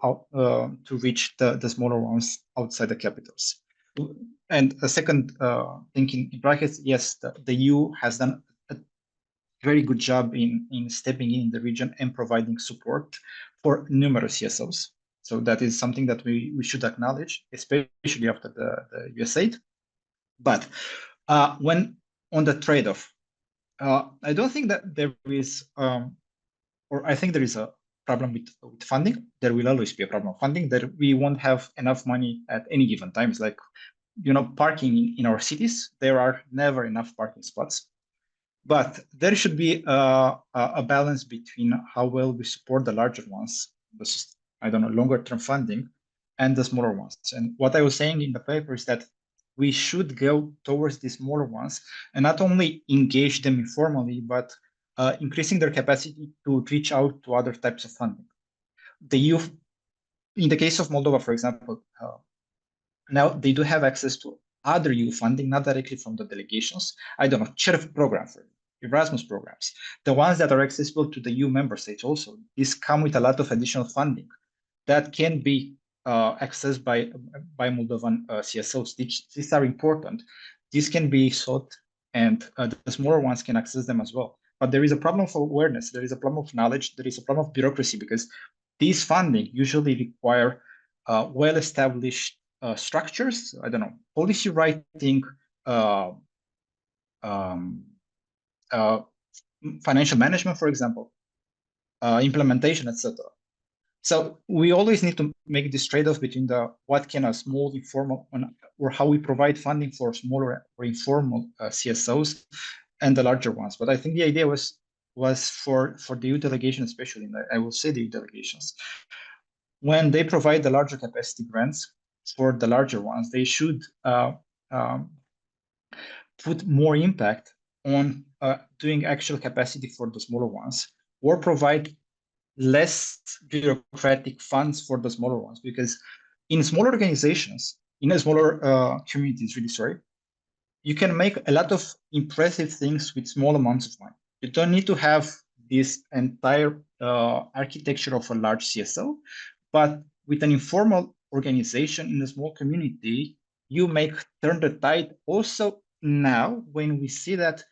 reach the smaller ones outside the capitals. And a second thing in brackets, yes, the EU has done a very good job in stepping in the region and providing support for numerous CSOs. So that is something that we should acknowledge, especially after the USAID. But when on the trade-off, I don't think that there is, or I think there is a problem with funding. There will always be a problem of funding, that we won't have enough money at any given time. It's like, parking in our cities, there are never enough parking spots. But there should be a balance between how well we support the larger ones, versus, longer term funding, and the smaller ones. And what I was saying in the paper is that we should go towards the smaller ones and not only engage them informally, but increasing their capacity to reach out to other types of funding. The EU, in the case of Moldova, for example, now they do have access to other EU funding, not directly from the delegations. CERF program, for Erasmus programs, the ones that are accessible to the EU member states also. These come with a lot of additional funding that can be accessed by Moldovan CSOs. These are important. These can be sought, and the smaller ones can access them as well. But there is a problem of awareness. There is a problem of knowledge. There is a problem of bureaucracy, because these funding usually require well-established structures. Policy writing, financial management, for example, implementation, etc. So we always need to make this trade-off between what can a small informal or how we provide funding for smaller or informal CSOs and the larger ones. But I think the idea was for the EU delegation, especially, I will say the EU delegations, when they provide the larger capacity grants for the larger ones, they should put more impact on doing actual capacity for the smaller ones, or provide less bureaucratic funds for the smaller ones. Because in smaller organizations, in a smaller communities, you can make a lot of impressive things with small amounts of money. You don't need to have this entire architecture of a large CSO, but with an informal organization in a small community, you turn the tide. Also now, when we see that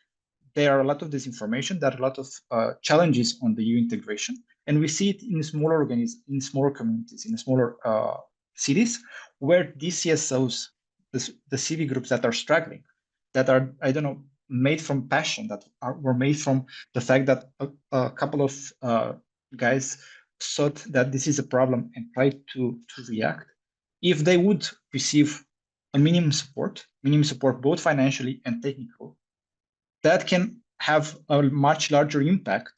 there are a lot of disinformation, there are a lot of challenges on the EU integration, and we see it in smaller communities, in smaller cities, where these CSOs the civic groups that are struggling, that are, I don't know, made from passion, that were made from the fact that a couple of guys thought that this is a problem and tried to react. If they would receive a minimum support both financially and technical, that can have a much larger impact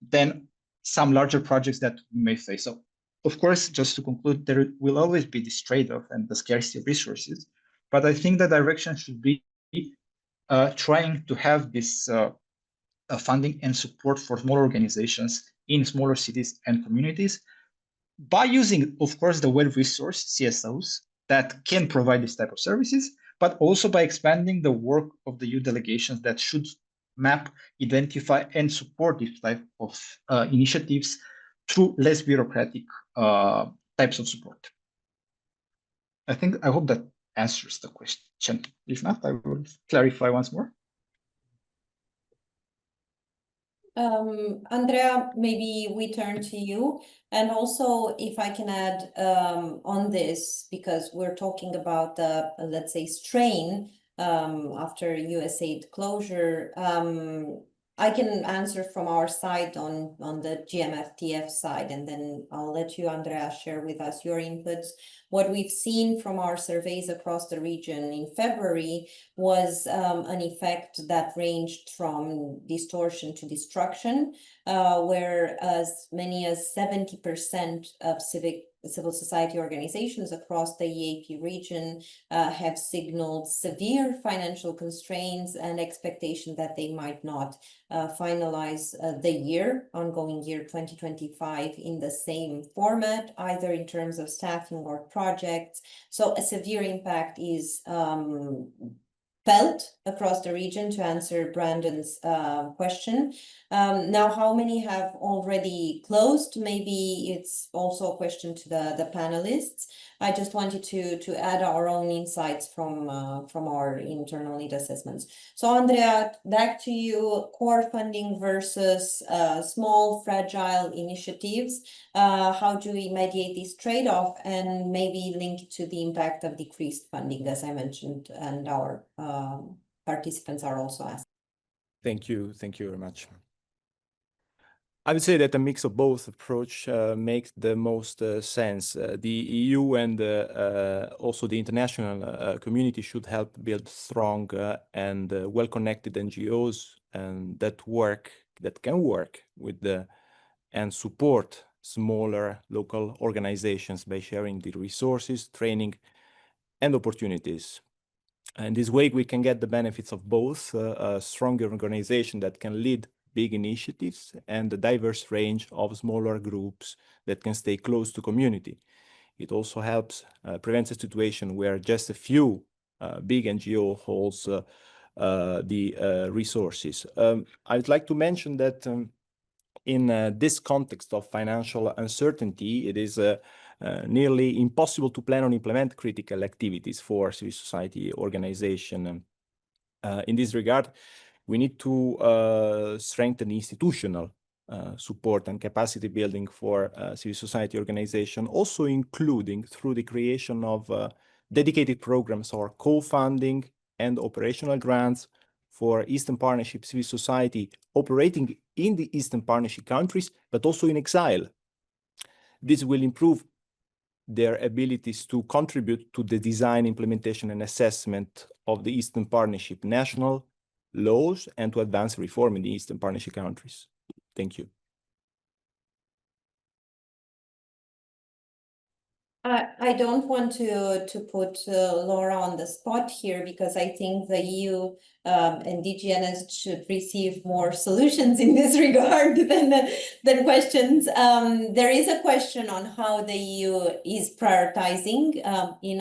than some larger projects that we may face. So, of course, just to conclude, there will always be this trade-off and the scarcity of resources, but I think the direction should be trying to have this funding and support for small organizations in smaller cities and communities by using, of course, the well-resourced CSOs that can provide this type of services, but also by expanding the work of the youth delegations that should map, identify, and support this type of initiatives through less bureaucratic types of support. I hope that answers the question. If not, I will clarify once more. Andrea, maybe we turn to you. And also, if I can add on this, because we're talking about the, let's say, strain after USAID closure, I can answer from our side on the GMFTF side, and then I'll let you, Andrea, share with us your inputs. What we've seen from our surveys across the region in February was an effect that ranged from distortion to destruction, where as many as 70% of civil society organizations across the EAP region have signaled severe financial constraints and expectation that they might not finalize the ongoing year 2025 in the same format, either in terms of staffing or projects. So a severe impact is felt across the region, to answer Brandon's question. Now, how many have already closed? Maybe it's also a question to the panelists. I just wanted to add our own insights from our internal need assessments. So Andrea, back to you, core funding versus small, fragile initiatives. How do we mediate this trade-off, and maybe link to the impact of decreased funding, as I mentioned, and our participants are also asked. Thank you very much. I would say that a mix of both approach makes the most sense. The EU and also the international community should help build strong and well-connected NGOs and that can work with and support smaller local organizations by sharing the resources, training, and opportunities. And this way we can get the benefits of both a stronger organization that can lead big initiatives and a diverse range of smaller groups that can stay close to community. It also helps prevent a situation where just a few big NGO holds the resources. I'd like to mention that in this context of financial uncertainty, it is nearly impossible to plan or implement critical activities for civil society organization. In this regard, we need to strengthen institutional support and capacity building for civil society organization, also including through the creation of dedicated programs or co-funding and operational grants for Eastern Partnership civil society operating in the Eastern Partnership countries, but also in exile. This will improve their abilities to contribute to the design, implementation, and assessment of the Eastern Partnership national laws and to advance reform in the Eastern Partnership countries. Thank you. I don't want to put Laura on the spot here, because I think the EU and DGNS should receive more solutions in this regard than questions. There is a question on how the EU is prioritizing in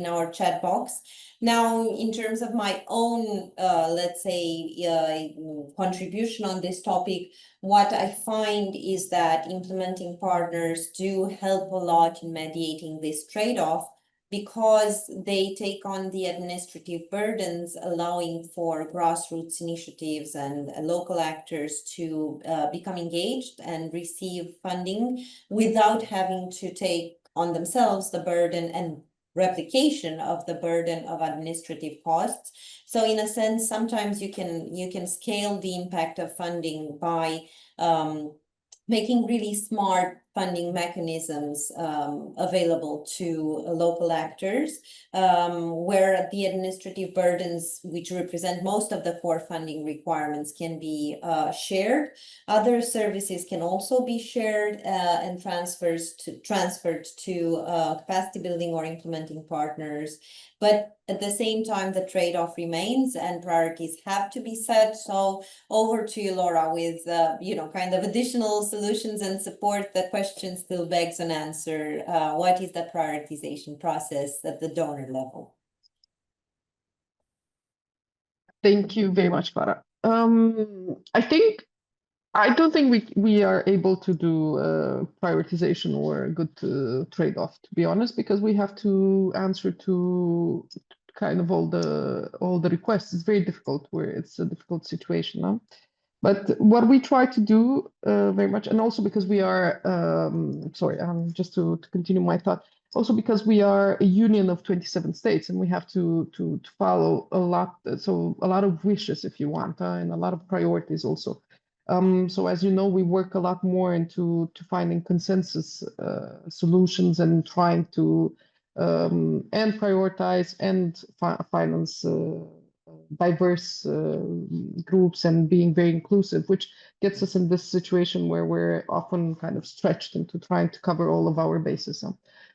our chat box. Now, in terms of my own, let's say, contribution on this topic, what I find is that implementing partners do help a lot in mediating this trade-off, because they take on the administrative burdens, allowing for grassroots initiatives and local actors to become engaged and receive funding without having to take on themselves the burden and replication of the burden of administrative costs. So in a sense, sometimes you can scale the impact of funding by making really smart funding mechanisms available to local actors, where the administrative burdens, which represent most of the core funding requirements, can be shared. Other services can also be shared and transferred to capacity building or implementing partners. But at the same time, the trade-off remains and priorities have to be set. So over to you, Laura, with kind of additional solutions and support. The question still begs an answer. What is the prioritization process at the donor level? Thank you very much, Clara. I don't think we are able to do prioritization or a good trade-off, to be honest, because we have to answer to kind of all the requests. It's very difficult, where it's a difficult situation now. But what we try to do very much, and also because we are, just to continue my thought, also because we are a union of 27 states and we have to follow a lot, so a lot of wishes, if you want, and a lot of priorities also. So as you know, we work a lot more into finding consensus solutions and trying to and prioritize and finance diverse groups and being very inclusive, which gets us in this situation where we're often kind of stretched into trying to cover all of our bases.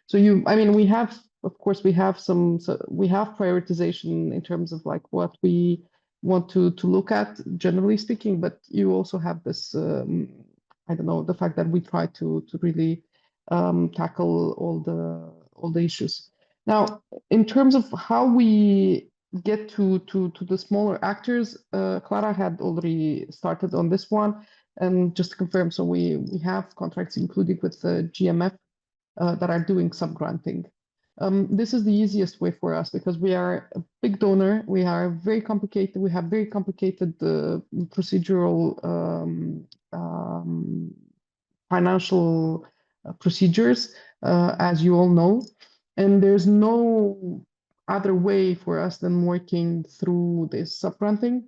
So we have, of course, we have prioritization in terms of like what we want to look at, generally speaking, but you also have this, the fact that we try to really tackle all the issues. Now, in terms of how we get to the smaller actors, Clara had already started on this one, and just to confirm, so we have contracts included with the GMF that are doing subgranting. This is the easiest way for us because we are a big donor. We are very complicated. We have very complicated procedural financial procedures, as you all know, and there's no other way for us than working through this subgranting,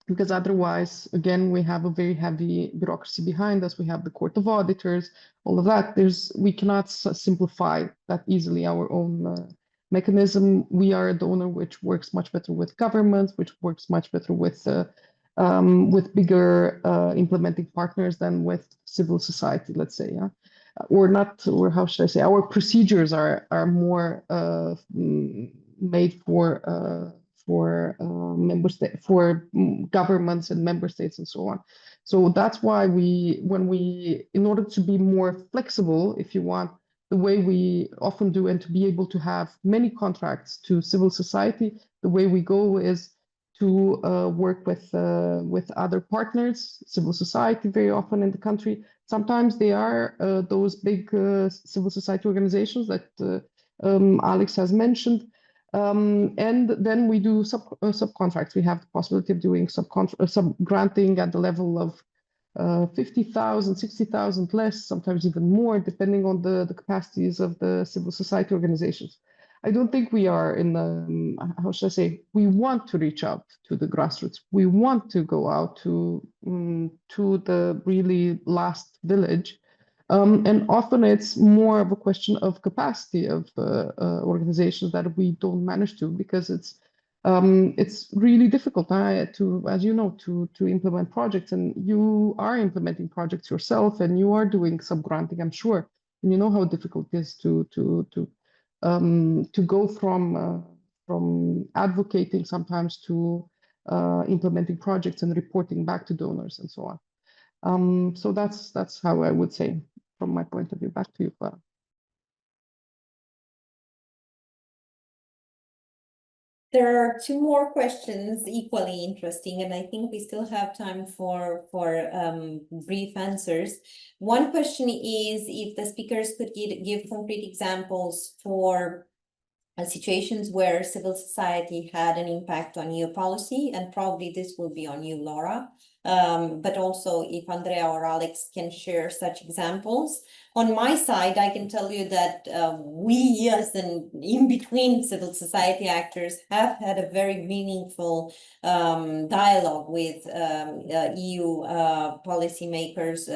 because otherwise, again, we have a very heavy bureaucracy behind us. We have the Court of Auditors, all of that. We cannot simplify that easily our own mechanism. We are a donor which works much better with governments, which works much better with bigger implementing partners than with civil society, let's say, yeah. Or how should I say? Our procedures are more made for member state, for governments and member states and so on. So that's why in order to be more flexible, if you want, the way we often do, and to be able to have many contracts to civil society, the way we go is to work with other partners, civil society very often in the country. Sometimes they are those big civil society organizations that Alex has mentioned. And then we do subcontracts. We have the possibility of doing subgranting at the level of 50,000, 60,000 less, sometimes even more, depending on the capacities of the civil society organizations. I don't think we are in the, how should I say, we want to reach out to the grassroots. We want to go out to the really last village. And often it's more of a question of capacity of organizations that we don't manage to, because it's really difficult to, as you know, to implement projects, and you are implementing projects yourself, and you are doing subgranting, I'm sure, and you know how difficult it is to go from advocating sometimes to implementing projects and reporting back to donors and so on. So that's how I would say, from my point of view. Back to you, Clara. There are two more questions equally interesting, and I think we still have time for brief answers. One question is if the speakers could give concrete examples for situations where civil society had an impact on EU policy, and probably this will be on you, Laura. but also if Andrea or Alex can share such examples. On my side, I can tell you that we, as an in-between civil society actors, have had a very meaningful dialogue with EU policymakers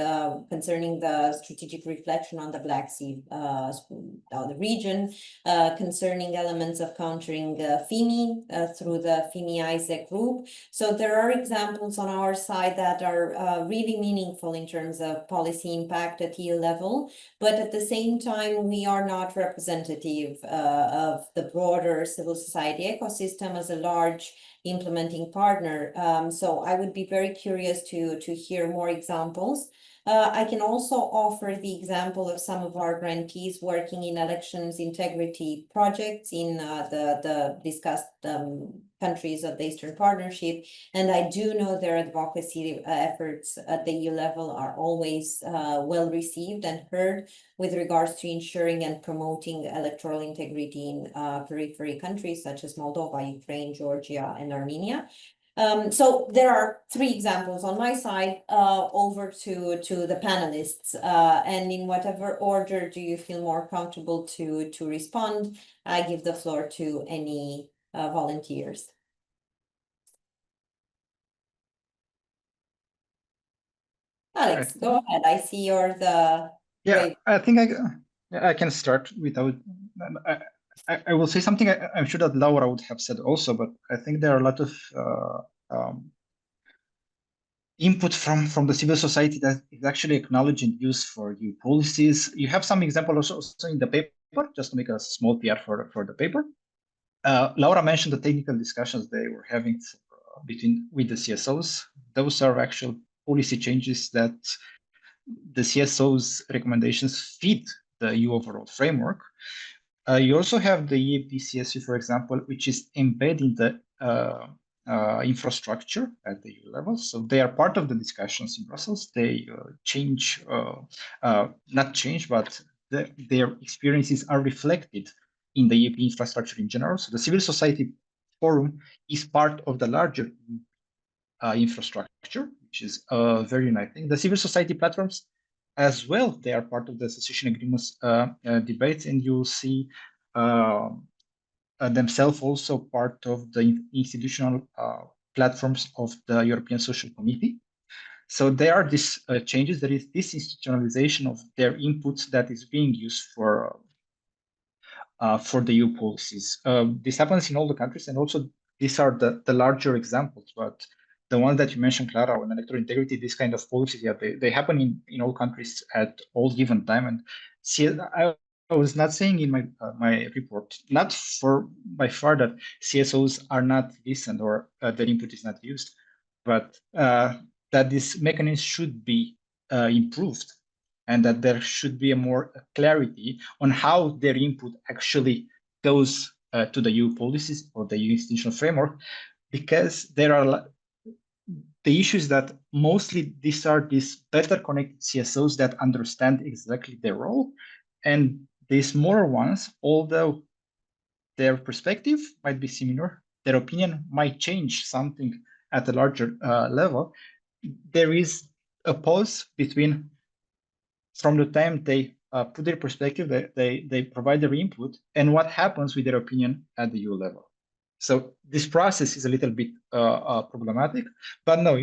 concerning the strategic reflection on the Black Sea the region, concerning elements of countering FIMI through the FIMI-ISEC group. So there are examples on our side that are really meaningful in terms of policy impact at EU level, but at the same time, we are not representative of the broader civil society ecosystem as a large implementing partner. So I would be very curious to hear more examples. I can also offer the example of some of our grantees working in elections integrity projects in the discussed countries of the Eastern Partnership. And I do know their advocacy efforts at the EU level are always well received and heard with regards to ensuring and promoting electoral integrity in periphery countries such as Moldova, Ukraine, Georgia, and Armenia. So there are 3 examples on my side. Over to the panelists, and in whatever order do you feel more comfortable to respond, I give the floor to any volunteers. Alex, go ahead. I see you're the Yeah, I think I can start without. I will say something I'm sure that Laura would have said also, but I think there are a lot of input from the civil society that is actually acknowledging use for EU policies. You have some examples also in the paper, just to make a small PR for the paper. Laura mentioned the technical discussions they were having with the CSOs. Those are actual policy changes that the CSOs recommendations feed the EU overall framework. You also have the EAP-CSU, for example, which is embedding the infrastructure at the EU level. So they are part of the discussions in Brussels. They not change, but their experiences are reflected in the EAP infrastructure in general. So the civil society forum is part of the larger infrastructure, which is very nice thing. The civil society platforms as well, they are part of the association agreements debates, and you'll see themselves also part of the institutional platforms of the European Social Committee. So there are these changes. There is this institutionalization of their inputs that is being used for the EU policies. This happens in all the countries, and also these are the larger examples, but the one that you mentioned, Clara, on electoral integrity, this kind of policies, yeah, they happen in all countries at all given time. And see, I was not saying in my report, not for by far that CSOs are not listened or their input is not used, but that this mechanism should be improved, and that there should be a more clarity on how their input actually goes to the EU policies or the EU institutional framework, because there are the issues that mostly these are these better connected CSOs that understand exactly their role, and these smaller ones, although their perspective might be similar, their opinion might change something at a larger level. There is a pause between from the time they put their perspective, they provide their input, and what happens with their opinion at the EU level. So this process is a little bit problematic, but no,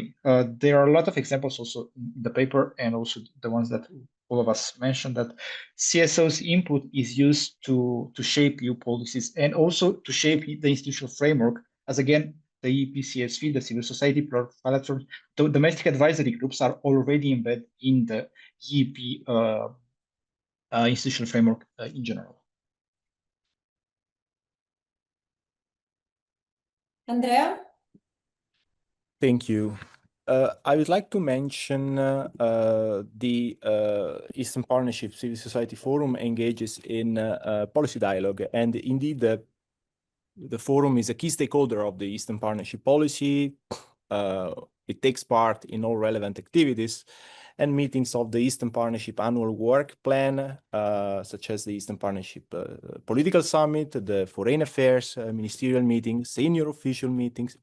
there are a lot of examples also in the paper, and also the ones that all of us mentioned, that CSO's input is used to shape EU policies and also to shape the institutional framework, as again, the EPCSV, the civil society platform, the domestic advisory groups are already embedded in the EP institutional framework in general. Andrea? Thank you. I would like to mention the Eastern Partnership Civil Society Forum engages in policy dialogue, and indeed the forum is a key stakeholder of the Eastern Partnership policy. It takes part in all relevant activities and meetings of the Eastern Partnership annual work plan, such as the Eastern Partnership Political Summit, the Foreign Affairs Ministerial meetings, senior official meetings.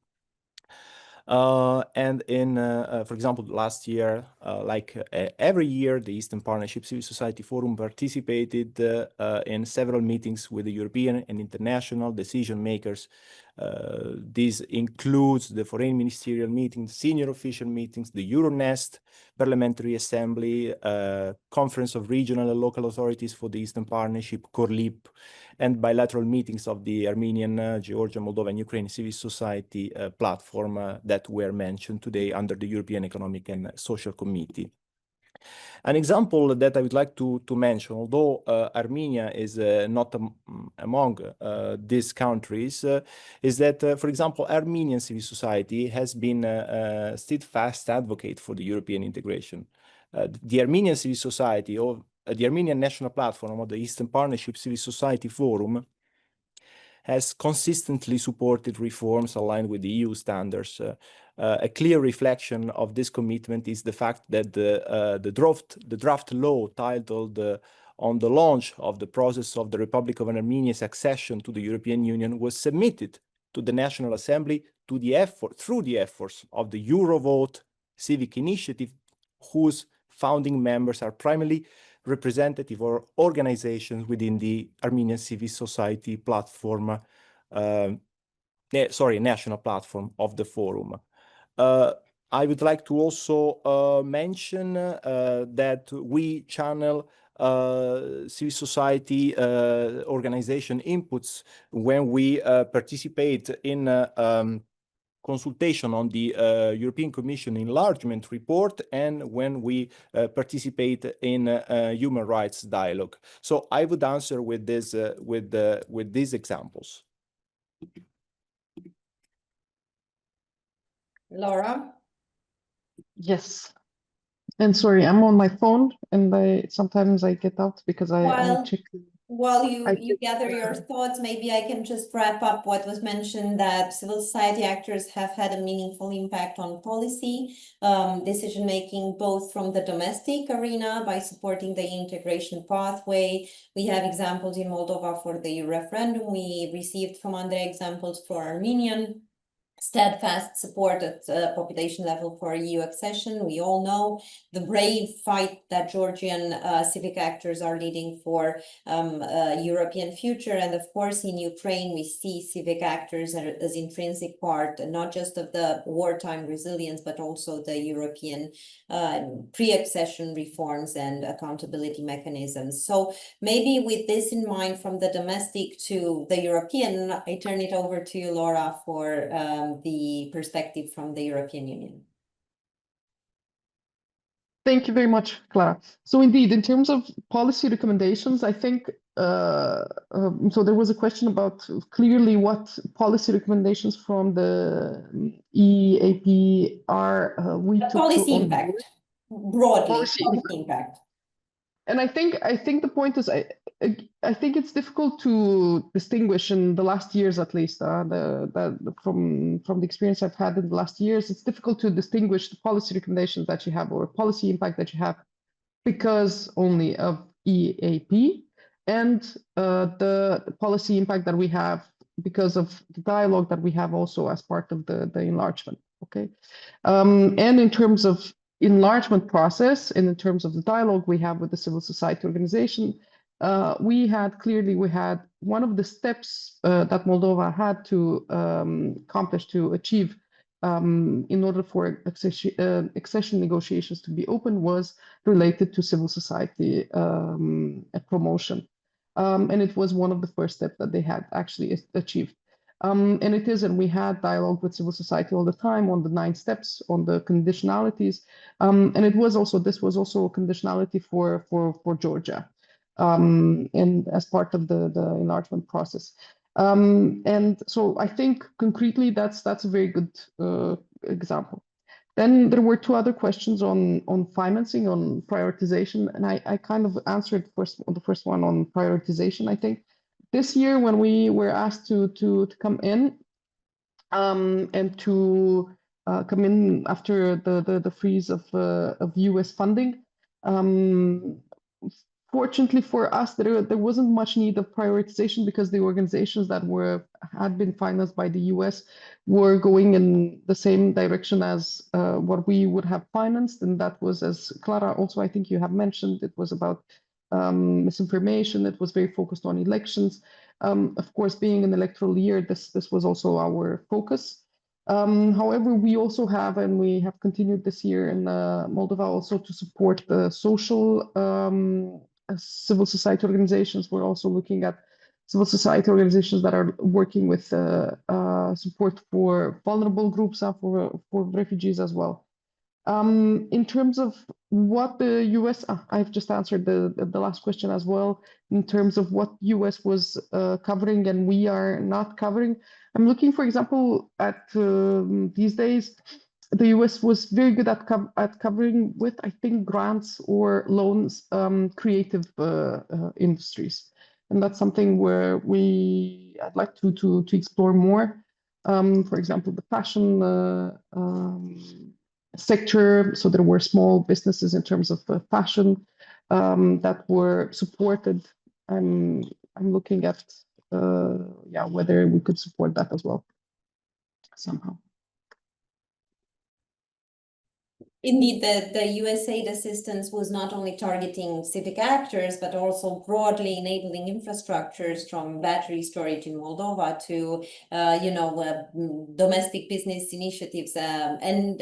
And in, for example, last year, every year, the Eastern Partnership Civil Society Forum participated in several meetings with the European and international decision makers. This includes the foreign ministerial meetings, senior official meetings, the Euronest Parliamentary Assembly, Conference of Regional and Local Authorities for the Eastern Partnership, CORLIP, and bilateral meetings of the Armenian, Georgian, Moldova, and Ukraine civil society platform that were mentioned today under the European Economic and Social Committee. An example that I would like to mention, although Armenia is not among these countries, is that, for example, Armenian civil society has been a steadfast advocate for the European integration. The Armenian civil society, or the Armenian National Platform of the Eastern Partnership Civil Society Forum, has consistently supported reforms aligned with the EU standards. A clear reflection of this commitment is the fact that the draft law titled on the launch of the process of the Republic of Armenia's accession to the European Union was submitted to the National Assembly through the efforts of the Eurovote civic initiative, whose founding members are primarily representative or organizations within the Armenian civil society platform, national platform of the forum. I would like to also mention that we channel civil society organization inputs when we participate in consultation on the European Commission enlargement report and when we participate in human rights dialogue. So I would answer with this with these examples. Laura? Yes. And sorry, I'm on my phone, and sometimes I get out because I check. While you gather your thoughts, maybe I can just wrap up what was mentioned, that civil society actors have had a meaningful impact on policy decision-making, both from the domestic arena by supporting the integration pathway. We have examples in Moldova for the referendum. We received from Andrea examples for Armenian steadfast support at population level for EU accession. We all know the brave fight that Georgian civic actors are leading for a European future. And of course, in Ukraine, we see civic actors as intrinsic part, not just of the wartime resilience, but also the European pre-accession reforms and accountability mechanisms. So maybe with this in mind, from the domestic to the European, I turn it over to you, Laura, for the perspective from the European Union. Thank you very much, Clara. So indeed, in terms of policy recommendations, I think, so there was a question about clearly what policy recommendations from the EAP are we took policy impact, broadly, policy impact. And I think the point is, I think it's difficult to distinguish in the last years, at least, from the experience I've had in the last years, it's difficult to distinguish the policy recommendations that you have or policy impact that you have because only of EAP and the policy impact that we have because of the dialogue that we have also as part of the enlargement. Okay, and in terms of enlargement process and in terms of the dialogue we have with the civil society organization, we had one of the steps that Moldova had to accomplish, to achieve in order for accession negotiations to be open was related to civil society promotion. And it was one of the first steps that they had actually achieved. And we had dialogue with civil society all the time on the 9 steps, on the conditionalities. And this was also a conditionality for Georgia, and as part of the enlargement process. And so I think concretely that's a very good example. Then there were 2 other questions on financing, on prioritization, and I kind of answered the first one on prioritization, I think. This year, when we were asked to come in and to come in after the freeze of US funding, Fortunately for us, there wasn't much need of prioritization because the organizations that had been financed by the US were going in the same direction as what we would have financed. And that was, as Clara also, I think you have mentioned, it was about misinformation. It was very focused on elections. Of course, being an electoral year, this was also our focus. However, we also have, and we have continued this year in Moldova also to support the social civil society organizations. We're also looking at civil society organizations that are working with support for vulnerable groups, for refugees as well. In terms of what the US, I've just answered the last question as well, in terms of what US was covering and we are not covering. I'm looking, for example, at these days, the US was very good at covering with, I think, grants or loans, creative industries. And that's something where I'd like to explore more. For example, the fashion sector. So there were small businesses in terms of fashion that were supported. I'm looking at whether we could support that as well somehow. Indeed, the USAID assistance was not only targeting civic actors, but also broadly enabling infrastructures from battery storage in Moldova to, domestic business initiatives and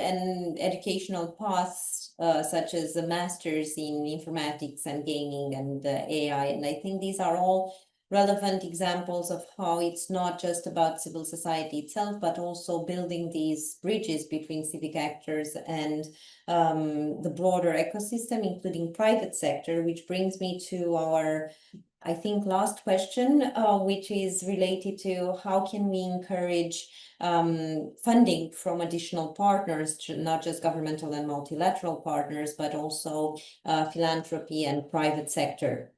educational paths such as a master's in informatics and gaming and AI. And I think these are all relevant examples of how it's not just about civil society itself, but also building these bridges between civic actors and the broader ecosystem, including private sector, which brings me to our, I think, last question, which is related to how can we encourage funding from additional partners, not just governmental and multilateral partners, but also philanthropy and private sector.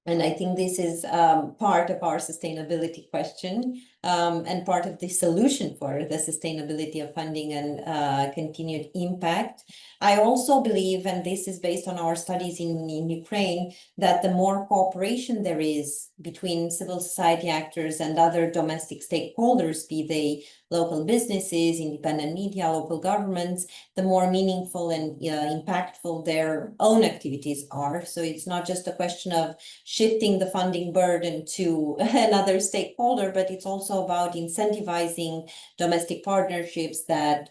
And I think this is part of our sustainability question and part of the solution for the sustainability of funding and continued impact. I also believe, and this is based on our studies in Ukraine, that the more cooperation there is between civil society actors and other domestic stakeholders, be they local businesses, independent media, local governments, the more meaningful and impactful their own activities are. So it's not just a question of shifting the funding burden to another stakeholder, but it's also about incentivizing domestic partnerships that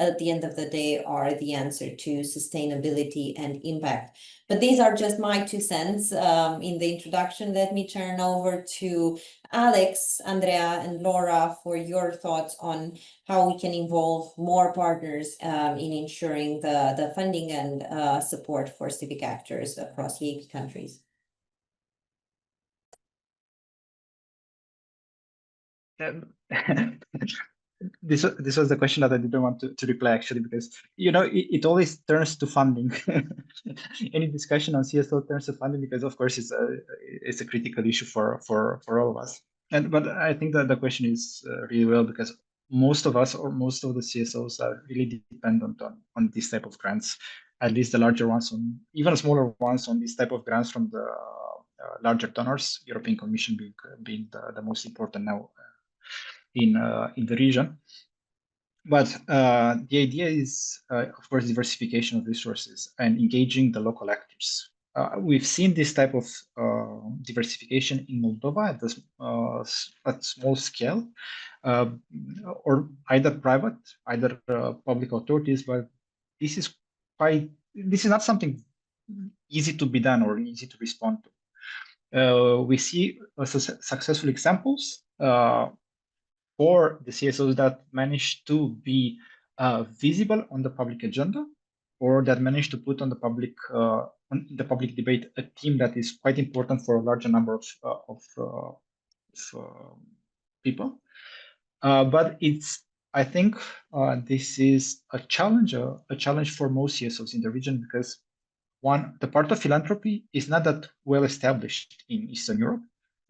at the end of the day are the answer to sustainability and impact. But these are just my 2 cents in the introduction. Let me turn over to Alex, Andrea, and Laura for your thoughts on how we can involve more partners in ensuring the funding and support for civic actors across EAP countries. This was the question that I didn't want to reply, actually, because it always turns to funding. Any discussion on CSO turns to funding because, of course, it's a critical issue for all of us. But I think that the question is really well, because most of us or most of the CSOs are really dependent on this type of grants, at least the larger ones, even smaller ones, on this type of grants from the larger donors, European Commission being the most important now in the region. But the idea is, of course, diversification of resources and engaging the local actors. We've seen this type of diversification in Moldova at small scale, or either private, either public authorities. But this is not something easy to be done or easy to respond to. We see successful examples for the CSOs that managed to be visible on the public agenda, or that managed to put on the public debate a theme that is quite important for a larger number of people. But I think this is a challenge for most CSOs in the region, because the part of philanthropy is not that well established in Eastern Europe.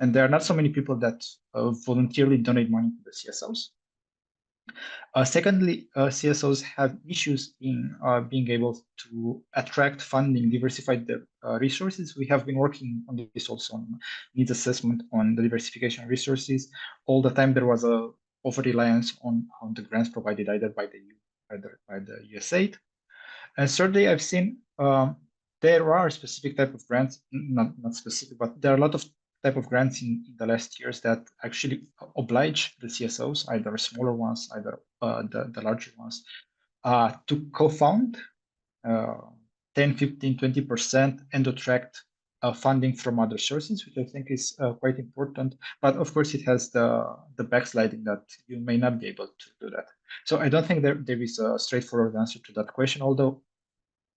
And there are not so many people that voluntarily donate money to the CSOs. Secondly, CSOs have issues in being able to attract funding, diversify the resources. We have been working on this also on needs assessment on the diversification of resources. All the time there was a over-reliance on the grants provided either by the EU or by the USAID. And thirdly, I've seen there are specific type of grants, not specific, but there are a lot of type of grants in the last years that actually oblige the CSOs, either smaller ones, either the larger ones, to co-found 10, 15, 20% and attract funding from other sources, which I think is quite important. But of course, it has the backsliding that you may not be able to do that. So I don't think there is a straightforward answer to that question, although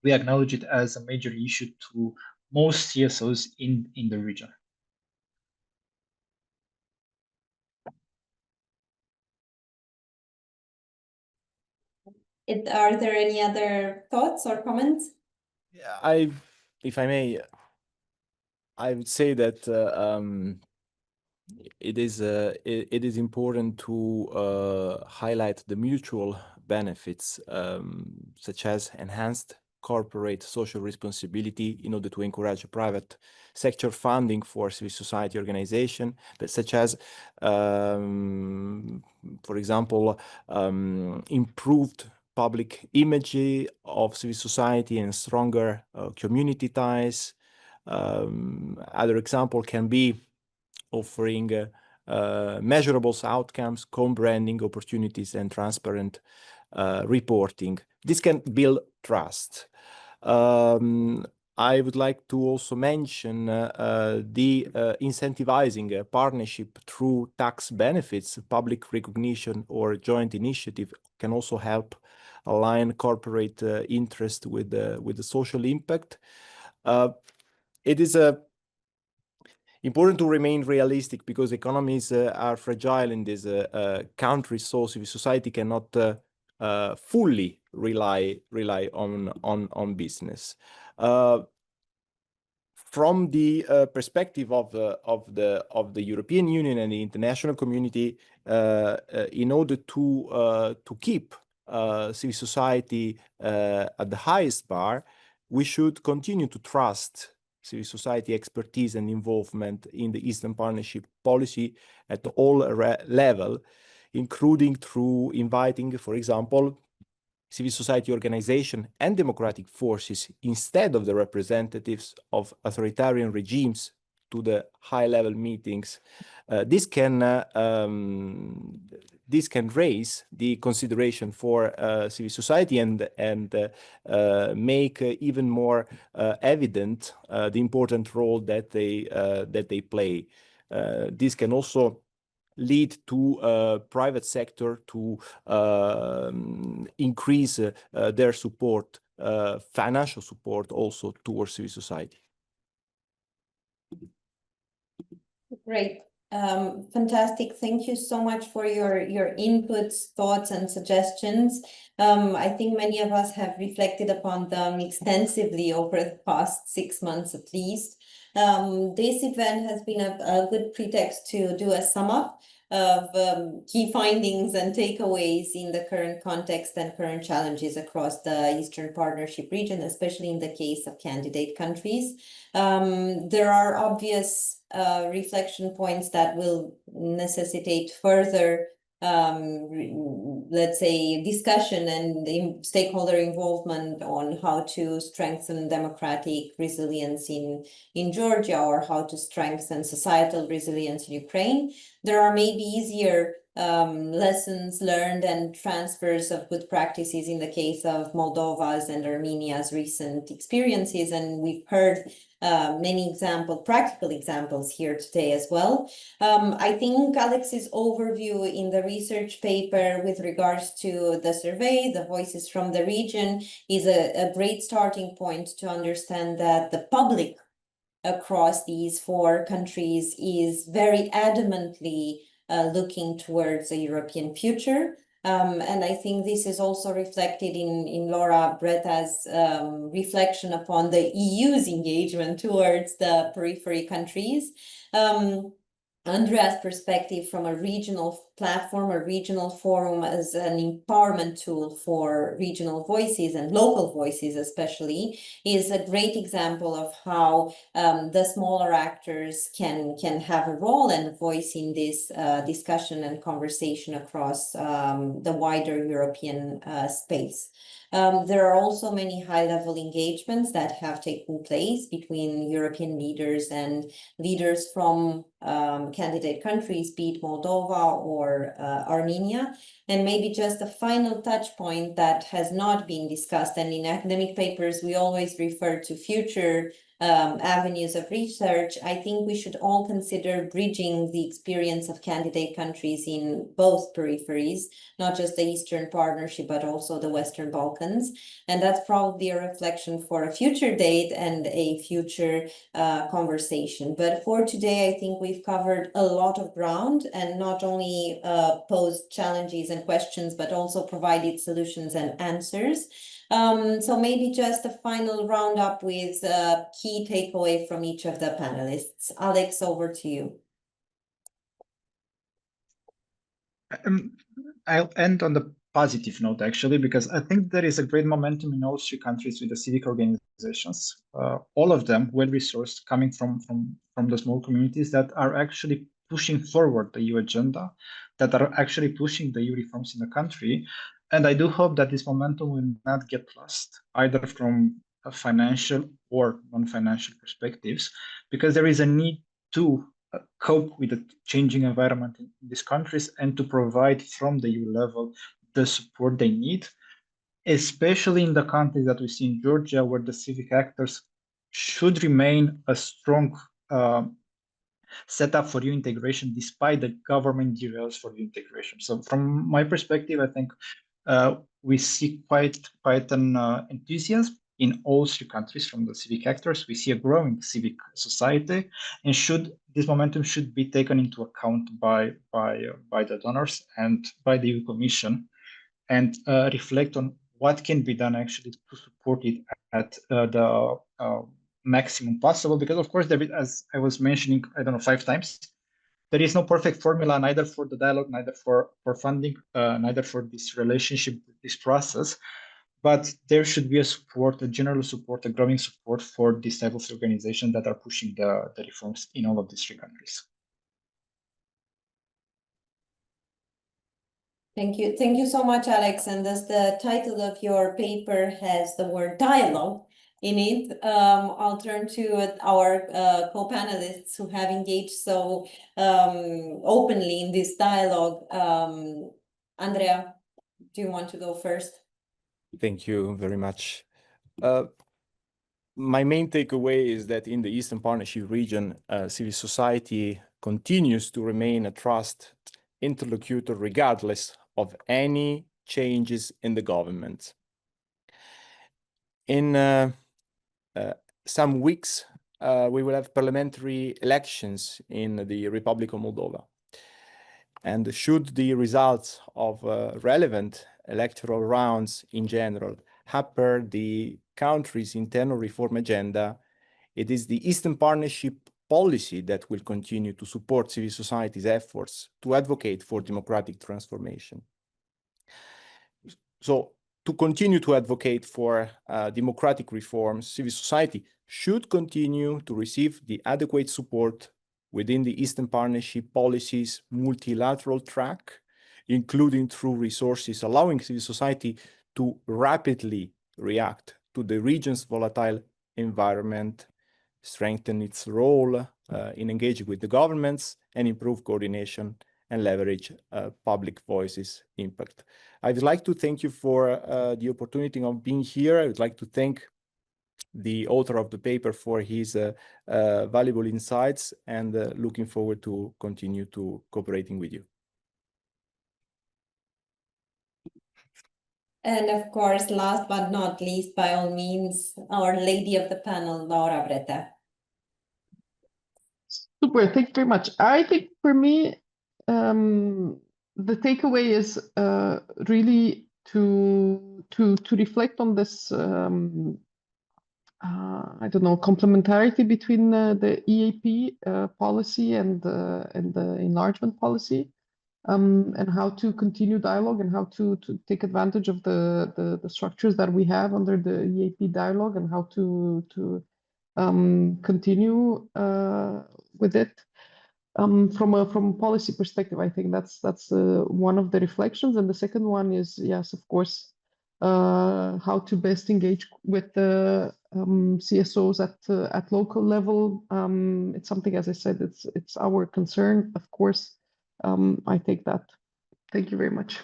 we acknowledge it as a major issue to most CSOs in the region. Are there any other thoughts or comments? Yeah, if I may, I would say that it is important to highlight the mutual benefits, such as enhanced corporate social responsibility in order to encourage private sector funding for civil society organization, but such as, for example, improved public image of civil society and stronger community ties. Other example can be offering measurable outcomes, co-branding opportunities, and transparent reporting. This can build trust. I would like to also mention the incentivizing a partnership through tax benefits, public recognition, or joint initiative can also help align corporate interest with the social impact. It is important to remain realistic because economies are fragile in this country, so civil society cannot fully rely on business. From the perspective of the European Union and the international community, in order to keep civil society at the highest bar, we should continue to trust civil society expertise and involvement in the Eastern Partnership policy at all levels, including through inviting, for example, civil society organization and democratic forces instead of the representatives of authoritarian regimes to the high-level meetings. This can raise the consideration for civil society and make even more evident the important role that they play. This can also lead to private sector to increase their support, financial support also towards civil society. Great. Fantastic. Thank you so much for your inputs, thoughts, and suggestions. I think many of us have reflected upon them extensively over the past 6 months at least. This event has been a good pretext to do a sum up of key findings and takeaways in the current context and current challenges across the Eastern Partnership region, especially in the case of candidate countries. There are obvious reflection points that will necessitate further let's say discussion and stakeholder involvement on how to strengthen democratic resilience in Georgia, or how to strengthen societal resilience in Ukraine. There are maybe easier lessons learned and transfers of good practices in the case of Moldova's and Armenia's recent experiences, and we've heard many practical examples here today as well. I think Alex's overview in the research paper with regards to the survey, the voices from the region, is a great starting point to understand that the public across these 4 countries is very adamantly looking towards a European future. And I think this is also reflected in Laura Bretea's reflection upon the EU's engagement towards the periphery countries. Andrea's perspective from a regional platform or regional forum as an empowerment tool for regional voices and local voices especially is a great example of how the smaller actors can have a role and a voice in this discussion and conversation across the wider European space. There are also many high-level engagements that have taken place between European leaders and leaders from candidate countries, be it Moldova or Armenia. And maybe just a final touch point that has not been discussed, and in academic papers we always refer to future avenues of research. I think we should all consider bridging the experience of candidate countries in both peripheries, not just the Eastern Partnership, but also the Western Balkans. And that's probably a reflection for a future date and a future conversation. But for today, I think we've covered a lot of ground and not only posed challenges and questions, but also provided solutions and answers. So maybe just a final roundup with a key takeaway from each of the panelists. Alex, over to you. I'll end on the positive note, actually, because I think there is a great momentum in all three countries with the civic organizations, all of them well-resourced, coming from the small communities that are actually pushing forward the EU agenda, that are actually pushing the EU reforms in the country. And I do hope that this momentum will not get lost, either from a financial or non-financial perspectives, because there is a need to cope with the changing environment in these countries and to provide from the EU level the support they need, especially in the context that we see in Georgia, where the civic actors should remain a strong setup for EU integration, despite the government derails for EU integration. So from my perspective, I think we see quite an enthusiasm in all three countries from the civic actors. We see a growing civic society, and this momentum should be taken into account by the donors and by the EU Commission, and reflect on what can be done actually to support it at the maximum possible. Because of course, there is, as I was mentioning, I don't know, 5 times, there is no perfect formula, neither for the dialogue, neither for funding, neither for this relationship, this process. But there should be a support, a general support, a growing support for this type of organizations that are pushing the reforms in all of these 3 countries. Thank you. Thank you so much, Alex. And as the title of your paper has the word dialogue in it, I'll turn to our co-panelists who have engaged so openly in this dialogue. Andrea, do you want to go first? Thank you very much. My main takeaway is that in the Eastern Partnership region, civil society continues to remain a trusted interlocutor regardless of any changes in the government. In some weeks, we will have parliamentary elections in the Republic of Moldova. And should the results of relevant electoral rounds in general hamper the country's internal reform agenda, it is the Eastern Partnership policy that will continue to support civil society's efforts to advocate for democratic transformation. So, to continue to advocate for democratic reforms, civil society should continue to receive the adequate support within the Eastern Partnership policy's multilateral track, including through resources allowing civil society to rapidly react to the region's volatile environment, strengthen its role in engaging with the governments, and improve coordination and leverage public voice's impact. I'd like to thank you for the opportunity of being here. I would like to thank the author of the paper for his valuable insights, and looking forward to continue to cooperating with you. And of course, last but not least, by all means, our lady of the panel, Laura Bretea. Super, thank you very much. I think for me, the takeaway is really to reflect on this I don't know, complementarity between the EAP policy and the enlargement policy. and how to continue dialogue and how to take advantage of the structures that we have under the EAP dialogue and how to continue with it. From a policy perspective, I think that's one of the reflections, and the second one is, yes, of course, how to best engage with the CSOs at local level. It's something, as I said, it's our concern, of course. I take that. Thank you very much.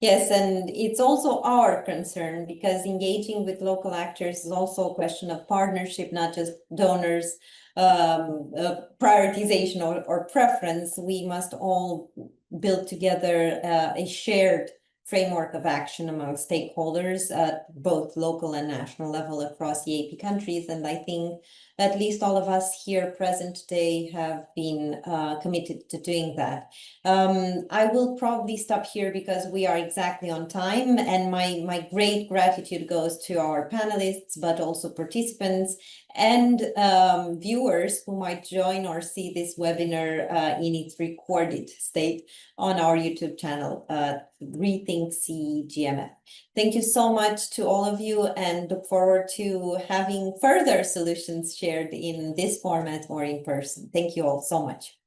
Yes, and it's also our concern because engaging with local actors is also a question of partnership, not just donors, prioritization or preference. We must all build together a shared framework of action among stakeholders at both local and national level across EAP countries. And I think at least all of us here present today have been committed to doing that. I will probably stop here because we are exactly on time, and my great gratitude goes to our panelists, but also participants and viewers who might join or see this webinar in its recorded state on our YouTube channel, ReThink.CEE GMF. Thank you so much to all of you, and look forward to having further solutions shared in this format or in person. Thank you all so much.